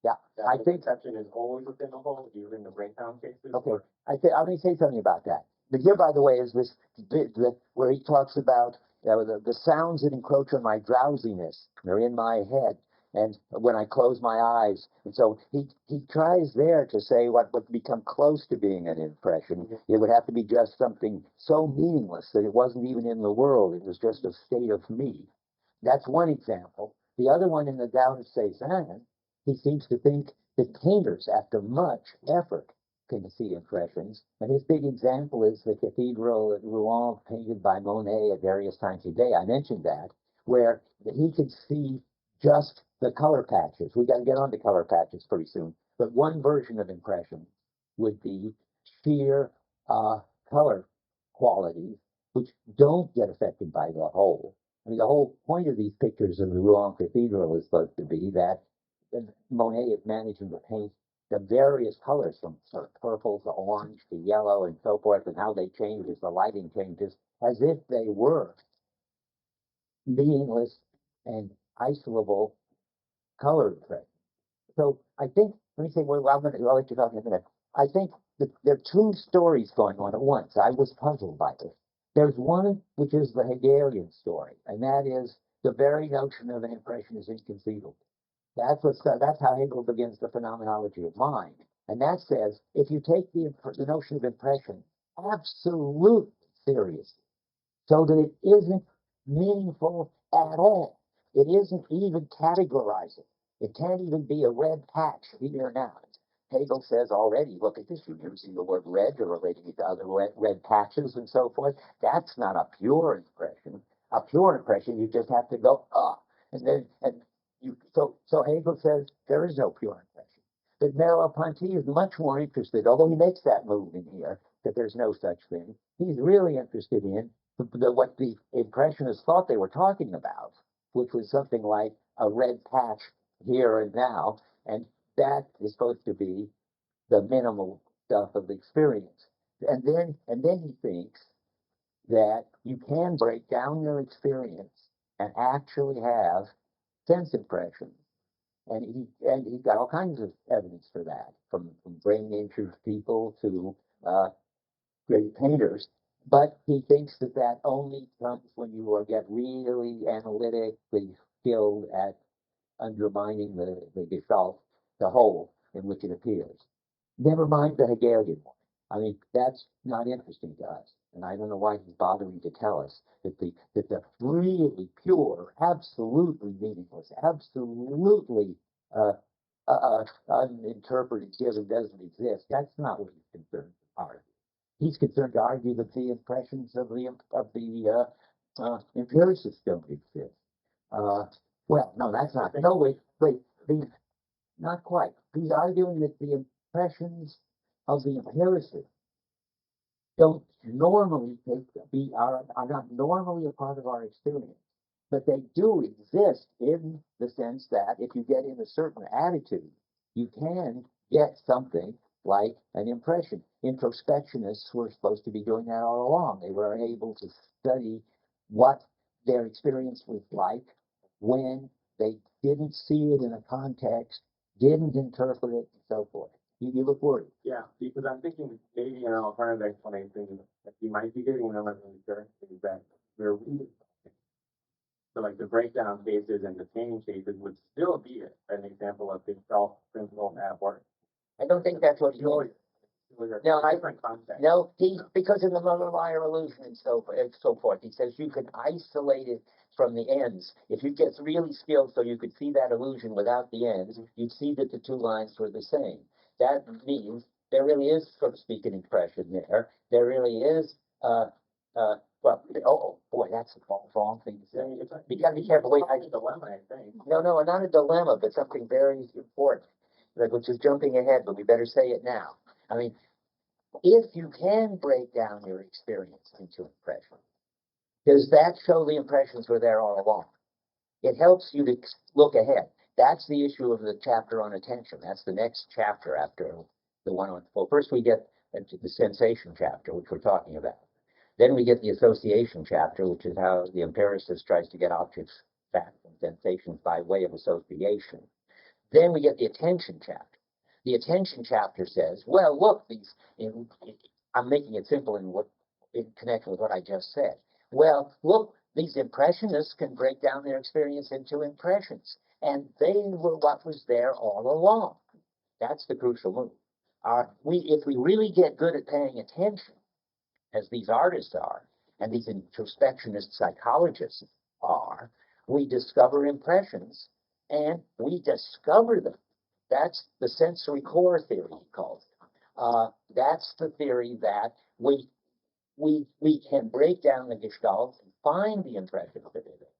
Yeah, I think perception is always within the whole, even in the breakdown cases. Okay, I'm going to say something about that. But here, by the way, is this bit where he talks about the sounds that encroach on my drowsiness. They're in my head, and when I close my eyes. And so he tries there to say what would become close to being an impression. It would have to be just something so meaningless that it wasn't even in the world. It was just a state of me. That's one example. The other one in the Tao of Cézanne, he seems to think that painters, after much effort, can see impressions. And his big example is the cathedral at Rouen, painted by Monet at various times of day. I mentioned that, where he could see just the color patches. We got to get on to color patches pretty soon. But one version of impression would be sheer color qualities, which don't get affected by the whole. I mean, the whole point of these pictures of the Rouen Cathedral is supposed to be that Monet is managing to paint the various colors from sort of purple to orange to yellow and so forth, and how they change as the lighting changes, as if they were meaningless and isolable color impressions. So I think, let me say, well, I'll let you talk in a minute. I think that there are two stories going on at once. I was puzzled by this. There's one which is the Hegelian story, and that is the very notion of an impression is inconceivable. That's how Hegel begins the phenomenology of mind. And that says, if you take the notion of impression absolutely seriously, so that it isn't meaningful at all, it isn't even categorizing. It can't even be a red patch here or now. Hegel says already, look at this, you're using the word red, you're relating it to other red patches and so forth. That's not a pure impression. A pure impression, you just have to go, and then, so Hegel says there is no pure impression. But Merleau-Ponty is much more interested, although he makes that move in here, that there's no such thing. He's really interested in what the impressionists thought they were talking about, which was something like a red patch here and now, and that is supposed to be the minimal stuff of experience. And then he thinks that you can break down your experience and actually have sense impressions. And he got all kinds of evidence for that, from brain injured people to great painters. But he thinks that that only comes when you get really analytically skilled at undermining the gestalt, the whole in which it appears. Never mind the Hegelian one. I mean, that's not interesting to us. And I don't know why he's bothering to tell us that the really pure, absolutely meaningless, absolutely uninterpreted given doesn't exist. That's not what he's concerned to argue. He's concerned to argue that the impressions of the empiricists don't exist. Well, no, that's not. No, wait. Not quite. He's arguing that the impressions of the empiricists don't normally are not normally a part of our experience, but they do exist in the sense that if you get in a certain attitude, you can get something like an impression. Introspectionists were supposed to be doing that all along. They were able to study what their experience was like when they didn't see it in a context, didn't interpret it, and so forth. You look worried. Yeah, because I'm thinking maybe an alternative explanation that you might be getting another answer is that we're reading something. So like the breakdown cases and the change cases would still be an example of the self principle at work. I don't think that's what he means. No, different context. No, because in the Mother-Liar illusion and so forth, he says you can isolate it from the ends. If you get really skilled so you could see that illusion without the ends, you'd see that the two lines were the same. That means there really is, so to speak, an impression there. There really is, well, boy, that's the wrong thing to say. You gotta be careful. Wait, It's a dilemma, I think. no, not a dilemma, but something very important, which is jumping ahead, but we better say it now. I mean, if you can break down your experience into impressions, does that show the impressions were there all along? It helps you to look ahead. That's the issue of the chapter on attention. That's the next chapter after the one on, well, first we get the sensation chapter, which we're talking about. Then we get the association chapter, which is how the empiricist tries to get objects, facts, and sensations by way of association. Then we get the attention chapter. The attention chapter says, well, look, I'm making it simple in connection with what I just said. Well, look, these impressionists can break down their experience into impressions, and they were what was there all along. That's the crucial move. If we really get good at paying attention, as these artists are, and these introspectionist psychologists are, we discover impressions, and we discover them. That's the sensory core theory, he calls it. That's the theory that we can break down the gestalt and find the impressions that are there.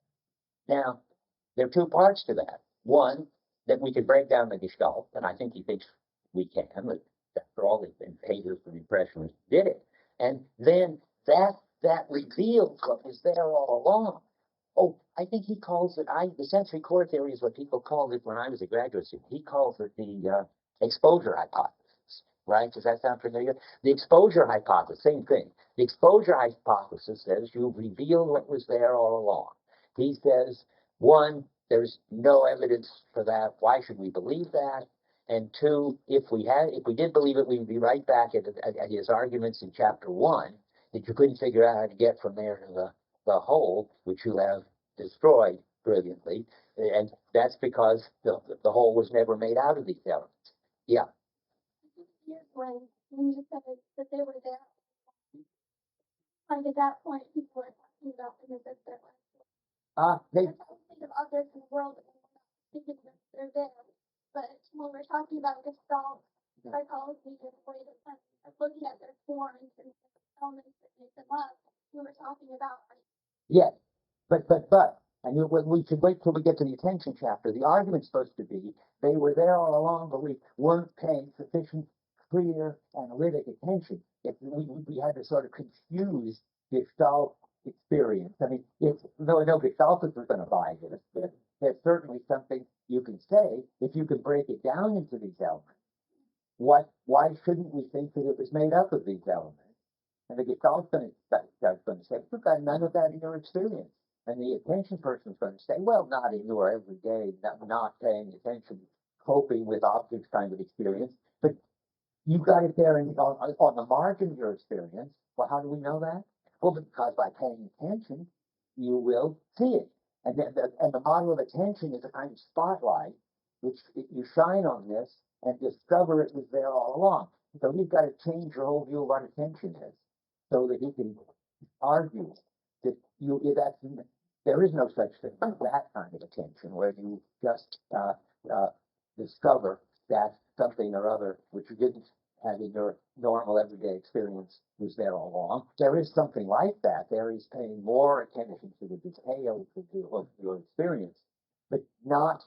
Now, there are two parts to that. One, that we can break down the gestalt, and I think he thinks we can, but after all, the painters and impressionists did it. And then that reveals what was there all along. Oh, I think he calls it, the sensory core theory is what people called it when I was a graduate student. He calls it the exposure hypothesis, right? Does that sound familiar? The exposure hypothesis, same thing. The exposure hypothesis says you reveal what was there all along. He says, one, there's no evidence for that. Why should we believe that? And two, if we did believe it, we'd be right back at his arguments in chapter 1 that you couldn't figure out how to get from there to the whole, which you have destroyed brilliantly, and that's because the whole was never made out of these elements. Yeah. when you said that they were there. Like at that point, people were talking about them as if they're like, They, there's a state of others in the world, and we're not thinking that they're there. But when we're talking about Gestalt psychology and the way that of looking at their forms and elements that make them up, we were talking about like, yes, but, and we should wait till we get to the attention chapter. The argument's supposed to be they were there all along, but we weren't paying sufficient, clear, analytic attention. If we had to sort of confuse Gestalt experience. I mean, it's, no Gestaltists are going to buy this, but there's certainly something you can say if you can break it down into these elements. Why shouldn't we think that it was made up of these elements? And the Gestalt's going to say, you've got none of that in your experience. And the attention person's going to say, well, not in your everyday, not paying attention, coping with objects kind of experience, but you got it there on the margin of your experience. Well, how do we know that? Well, because by paying attention, you will see it. And the model of attention is a kind of spotlight, which you shine on this and discover it was there all along. So you've got to change your whole view of what attention is, so that you can argue that there is no such thing as that kind of attention where you just discover that something or other which you didn't have in your normal everyday experience was there all along. There is something like that. There is paying more attention to the details of your experience, but not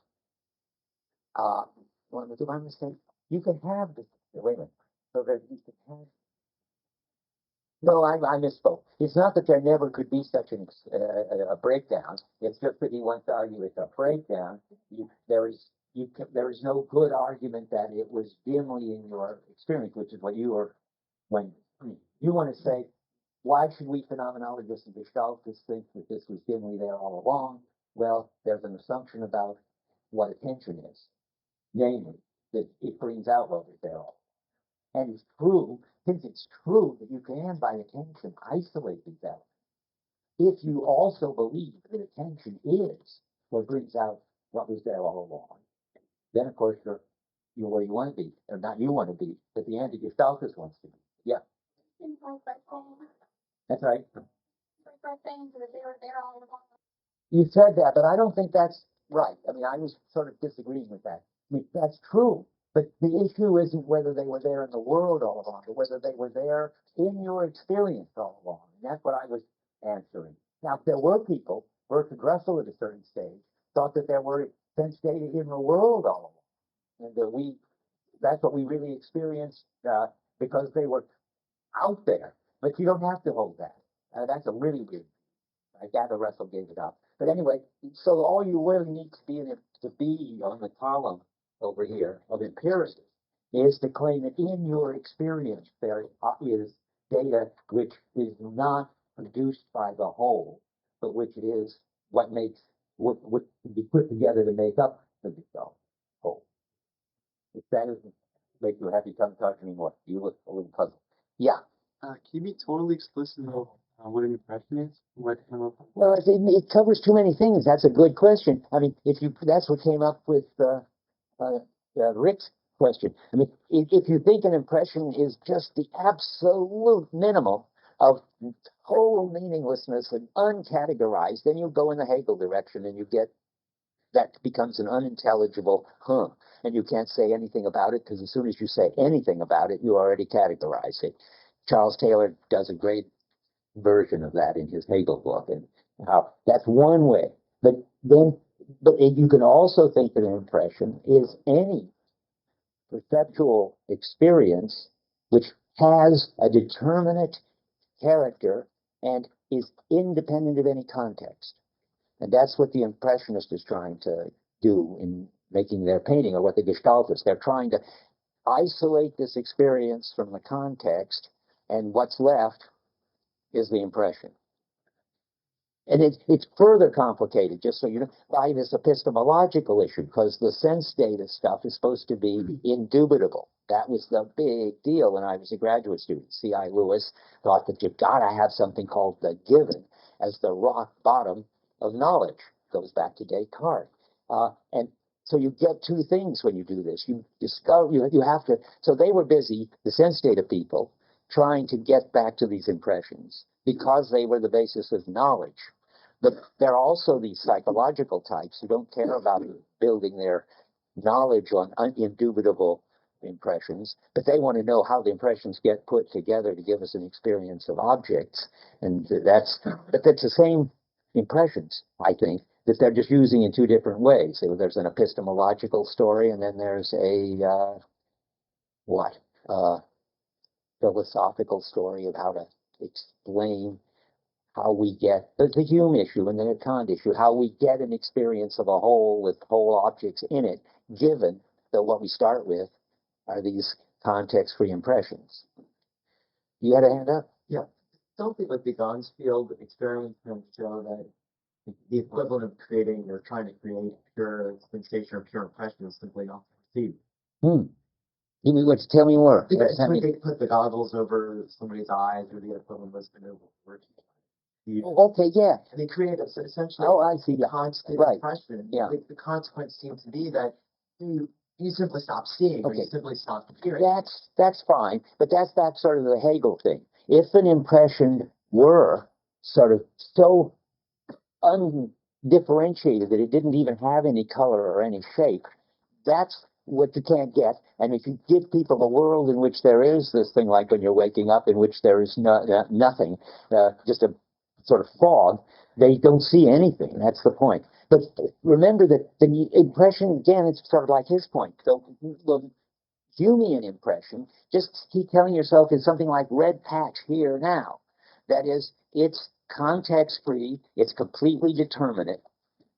one of the mistakes. You can have this. Wait a minute. So that you can have. No, I misspoke. It's not that there never could be such a breakdown. It's just that he wants to argue it's a breakdown. There is no good argument that it was dimly in your experience, which is what you are when you want to say, why should we phenomenologists and Gestaltists think that this was dimly there all along? Well, there's an assumption about what attention is, namely that it brings out what was there all. And it's true, since it's true that you can, by attention, isolate these elements. If you also believe that attention is what brings out what was there all along, then of course you're where you want to be, or not you want to be, but the anti-Gestaltist wants to be. Yeah. things like by saying, That's right. like by saying that they were there all along. You said that, but I don't think that's right. I mean, I was sort of disagreeing with that. I mean, that's true, but the issue isn't whether they were there in the world all along, but whether they were there in your experience all along. And that's what I was answering. Now, if there were people, Bertrand Russell at a certain stage thought that there were sense data in the world all along, and that that's what we really experienced because they were out there. But you don't have to hold that. That's a really weird. I gather Russell gave it up. But anyway, so all you really need to be on the column over here of empiricism is to claim that in your experience there is data which is not produced by the whole, but which is what can be put together to make up the whole. If that doesn't make you happy, come talk to me more. You look a little puzzled. Yeah. Can you be totally explicit about what an impression is? Well, it covers too many things. That's a good question. I mean, that's what came up with Rick's question. I mean, if you think an impression is just the absolute minimum of total meaninglessness and uncategorized, then you go in the Hegel direction and you get that becomes an unintelligible and you can't say anything about it because as soon as you say anything about it, you already categorize it. Charles Taylor does a great version of that in his Hegel book, and how that's one way. But you can also think that an impression is any perceptual experience which has a determinate character and is independent of any context. And that's what the impressionist is trying to do in making their painting, or what the Gestaltists. They're trying to isolate this experience from the context, and what's left is the impression. And it's further complicated, just so you know, by this epistemological issue, because the sense data stuff is supposed to be indubitable. That was the big deal when I was a graduate student. C.I. Lewis thought that you've got to have something called the given as the rock bottom of knowledge. Goes back to Descartes. And So you get two things when you do this. You discover, you have to, so they were busy, the sense data people, trying to get back to these impressions because they were the basis of knowledge. But there are also these psychological types who don't care about building their knowledge on indubitable impressions, but they want to know how the impressions get put together to give us an experience of objects. And but that's the same impressions, I think, that they're just using in two different ways. So there's an epistemological story, and then there's a what? Philosophical story of how to explain how we get the Hume issue and the Kant issue, how we get an experience of a whole with whole objects in it, given that what we start with are these context-free impressions. You had a hand up? Yeah. Something like the Gansfield experiment can show that the equivalent of creating or trying to create pure sensation or pure impression is simply not perceived. You mean what? Tell me more. Because when they put the goggles over somebody's eyes, or the equivalent was maneuver. Okay, yeah. And they create essentially I see. a constant Right. impression. Yeah. The consequence seems to be that you simply stop seeing, or you simply stop hearing. That's fine, but that's sort of the Hegel thing. If an impression were sort of so undifferentiated that it didn't even have any color or any shape, that's what you can't get. And if you give people a world in which there is this thing, like when you're waking up, in which there is nothing, just a sort of fog, they don't see anything. That's the point. But remember that the impression, again, it's sort of like his point. So the Humean impression, just keep telling yourself, is something like red patch here now. That is, it's context-free, it's completely determinate,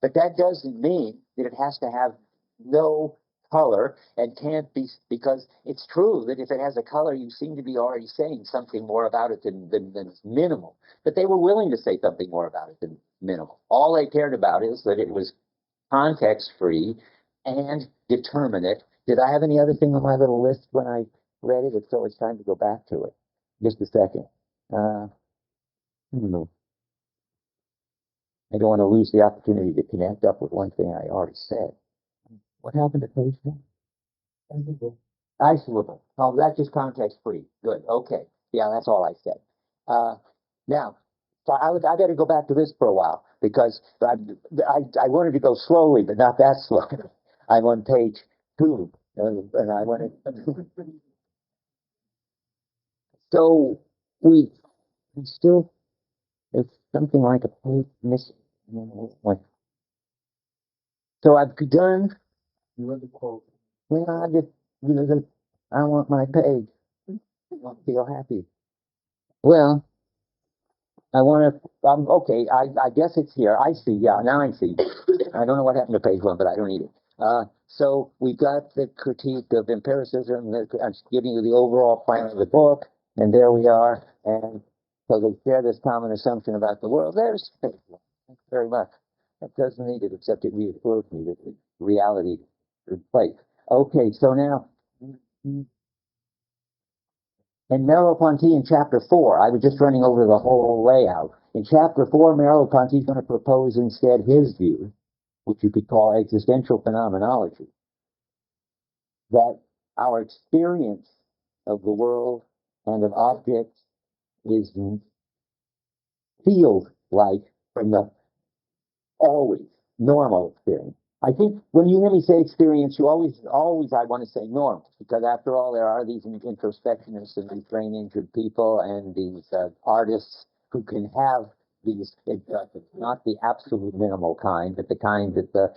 but that doesn't mean that it has to have no color and can't be, because it's true that if it has a color, you seem to be already saying something more about it than minimal. But they were willing to say something more about it than minimal. All they cared about is that it was context-free and determinate. Did I have any other thing on my little list when I read it? It's always time to go back to it. Just a second. I don't want to lose the opportunity to connect up with one thing I already said. What happened to page one? Isolable. Oh, that's just context free. Good. Okay. Yeah, that's all I said. Now, so I better go back to this for a while because I wanted to go slowly, but not that slow. I'm on page 2, and I wanted. So we still, there's something like a page missing. So I've done. You read the quote. Well, I want my page. I feel happy. Well, I want to. Okay. I guess it's here. I see. Yeah, now I see. I don't know what happened to page 1, but I don't need it. So we've got the critique of empiricism. I'm giving you the overall plan of the book, and there we are. And so they share this common assumption about the world. There's page 1. Thanks very much. That doesn't need it, except it reassures me that the reality is place. Okay, so now, in Merleau-Ponty in chapter 4, I was just running over the whole layout. In chapter 4, Merleau-Ponty is going to propose instead his view, which you could call existential phenomenology, that our experience of the world and of objects feels like from the always normal experience. I think when you hear me say experience, you always I want to say normal, because after all, there are these introspectionists and these brain injured people and these artists who can have these, not the absolute minimal kind, but the kind that the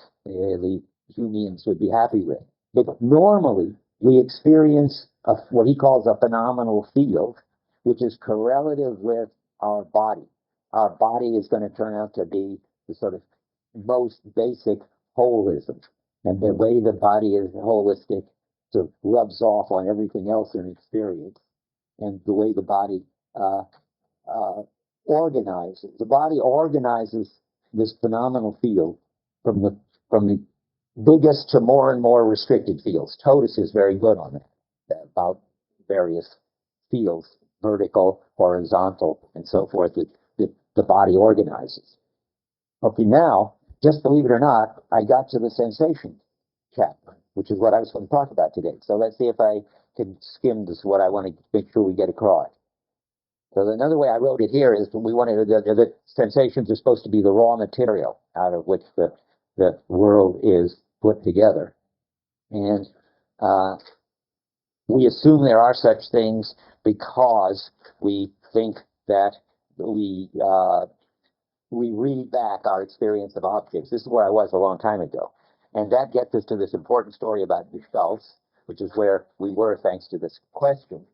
Humeans would be happy with. But normally, we experience what he calls a phenomenal field, which is correlative with our body. Our body is going to turn out to be the sort of most basic holism. And the way the body is holistic sort of rubs off on everything else in experience. And the way the body organizes. The body organizes this phenomenal field from the biggest to more and more restricted fields. Totus is very good on that, about various fields, vertical, horizontal, and so forth, that the body organizes. Okay, now, just believe it or not, I got to the sensation. chapter, which is what I was going to talk about today. So let's see if I can skim this, what I want to make sure we get across. So another way I wrote it here is we wanted the sensations are supposed to be the raw material out of which the world is put together. And we assume there are such things because we think that we read back our experience of objects. This is where I was a long time ago. And that gets us to this important story about gestalts, which is where we were thanks to this question.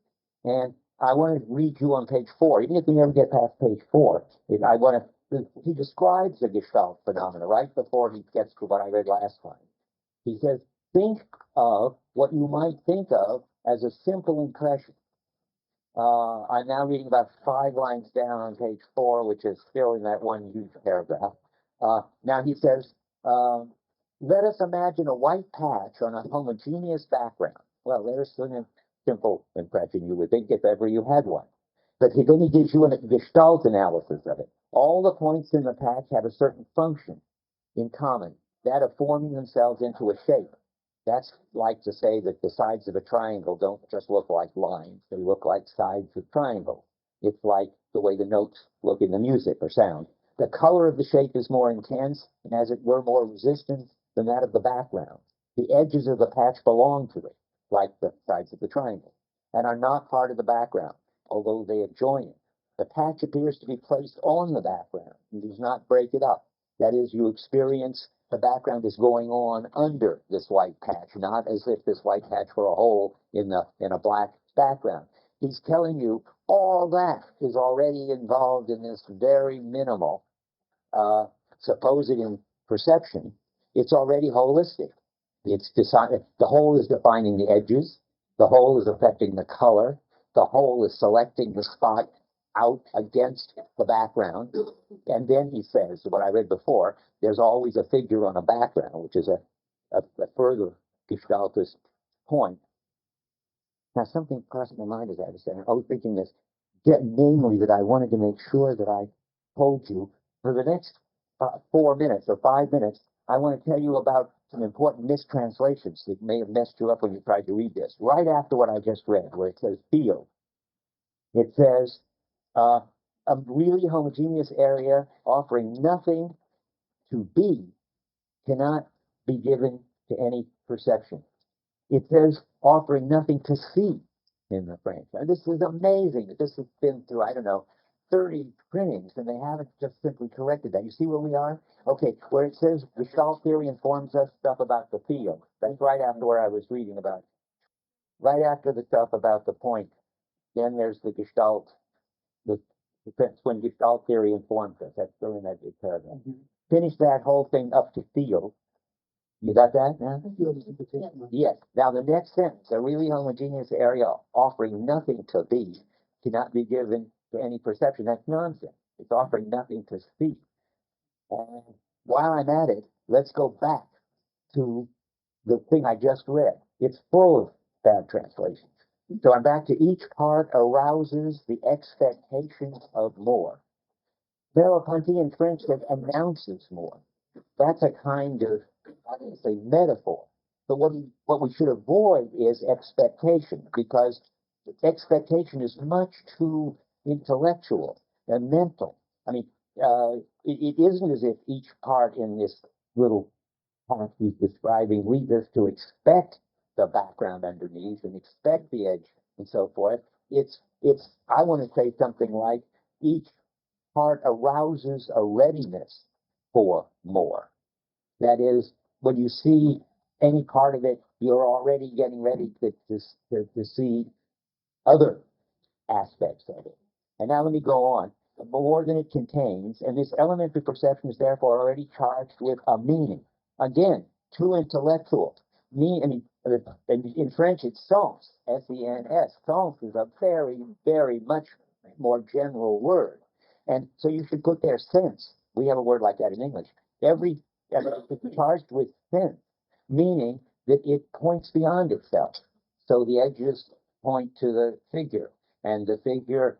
And I want to read you on page 4, even if we never get past page 4. He describes the gestalt phenomena right before he gets to what I read last time. He says, think of what you might think of as a simple impression. I'm now reading about 5 lines down on page 4, which is still in that one huge paragraph. Now he says, let us imagine a white patch on a homogeneous background. Well, there's a simple impression you would think if ever you had one. But then he gives you a gestalt analysis of it. All the points in the patch have a certain function in common, that of forming themselves into a shape. That's like to say that the sides of a triangle don't just look like lines, they look like sides of triangles. It's like the way the notes look in the music or sound. The color of the shape is more intense and, as it were, more resistant than that of the background. The edges of the patch belong to it, like the sides of the triangle, and are not part of the background, although they adjoin it. The patch appears to be placed on the background and does not break it up. That is, you experience the background is going on under this white patch, not as if this white patch were a hole in a black background. He's telling you all that is already involved in this very minimal supposed in perception. It's already holistic. It's decided the whole is defining the edges, the whole is affecting the color, the whole is selecting the spot out against the background. And then he says, what I read before, there's always a figure on a background, which is a further gestaltist point. Now, something crossed my mind as I was saying, I was thinking this, namely that I wanted to make sure that I told you for the next 4 minutes or 5 minutes, I want to tell you about some important mistranslations that may have messed you up when you tried to read this. Right after what I just read, where it says field, it says a really homogeneous area offering nothing to be cannot be given to any perception. It says offering nothing to see in the French. And this is amazing that this has been through, I don't know, 30 printings, and they haven't just simply corrected that. You see where we are? Okay, where it says Gestalt theory informs us stuff about the field. That's right after where I was reading about. Right after the stuff about the point, then there's the Gestalt, that's when Gestalt theory informs us. That's still in that big paragraph. Finish that whole thing up to field. You got that now? Yes. Now the next sentence, a really homogeneous area offering nothing to be cannot be given to any perception. That's nonsense. It's offering nothing to see. And while I'm at it, let's go back to the thing I just read. It's full of bad translations. So I'm back to each part arouses the expectation of more. Merleau-Ponty in French says announces more. That's a kind of, I didn't say metaphor, but what we should avoid is expectation, because expectation is much too intellectual and mental. I mean, it isn't as if each part in this little path he's describing leads us to expect the background underneath and expect the edge and so forth. I want to say something like each part arouses a readiness for more. That is, when you see any part of it, you're already getting ready to see other aspects of it. And now let me go on. More than it contains, and this elementary perception is therefore already charged with a meaning. Again, too intellectual. In French, it's sens, S-E-N-S. Sens is a very, very much more general word. And so you should put there sense. We have a word like that in English. It's charged with sense, meaning that it points beyond itself. So the edges point to the figure, and the figure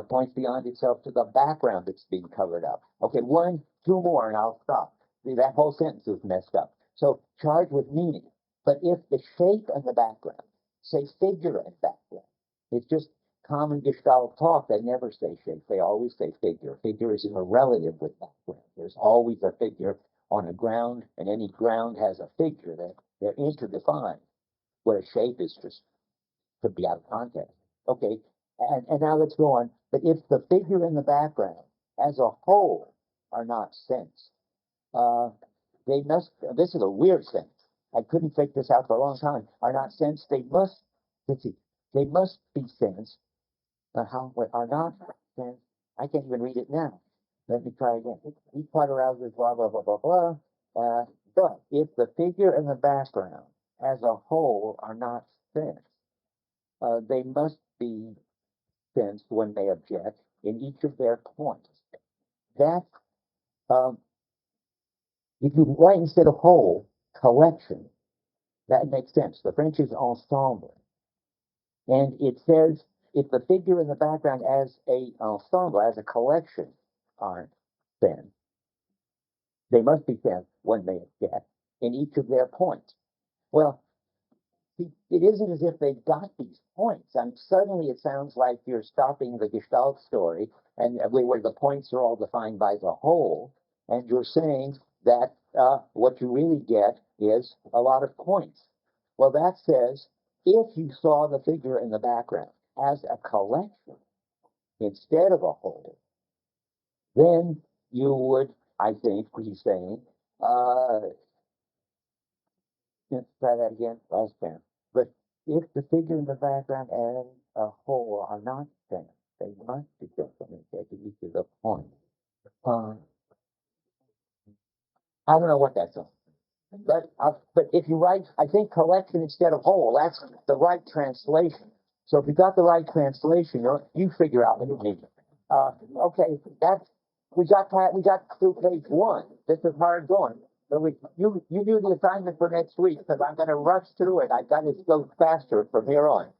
points beyond itself to the background that's being covered up. Okay, 2 more, and I'll stop. See, that whole sentence is messed up. So charged with meaning. But if the shape and the background, say figure and background, it's just common Gestalt talk. They never say shape. They always say figure. Figure is a relative with background. There's always a figure on a ground, and any ground has a figure. They're interdefined. Where a shape is just could be out of context. Okay, and now let's go on. But if the figure in the background as a whole are not sensed, they must, this is a weird sense. I couldn't figure this out for a long time. Are not sensed, they must, let's see, they must be sensed. Are not sensed, I can't even read it now. Let me try again. Each part arouses blah, blah, blah, blah, blah. But if the figure in the background as a whole are not sensed, they must be sensed when they object in each of their points. That, if you write instead of whole, collection, that makes sense. The French is ensemble. And it says, if the figure in the background as a ensemble, as a collection, aren't sensed, they must be sensed when they object in each of their points. Well, it isn't as if they've got these points. And suddenly it sounds like you're stopping the Gestalt story, and where the points are all defined by the whole, and you're saying that what you really get is a lot of points. Well, that says if you saw the figure in the background as a collection instead of a whole, then you would, I think, he's saying, let's try that again, last time. But if the figure in the background and a whole are not same, they must be different at each of the points. I don't know what that's on. But if you write, I think collection instead of whole, that's the right translation. So if you got the right translation, you figure out what you need. Okay, that's we got through page 1. This is hard going. So you do the assignment for next week because I'm going to rush through it. I've got to go faster from here on.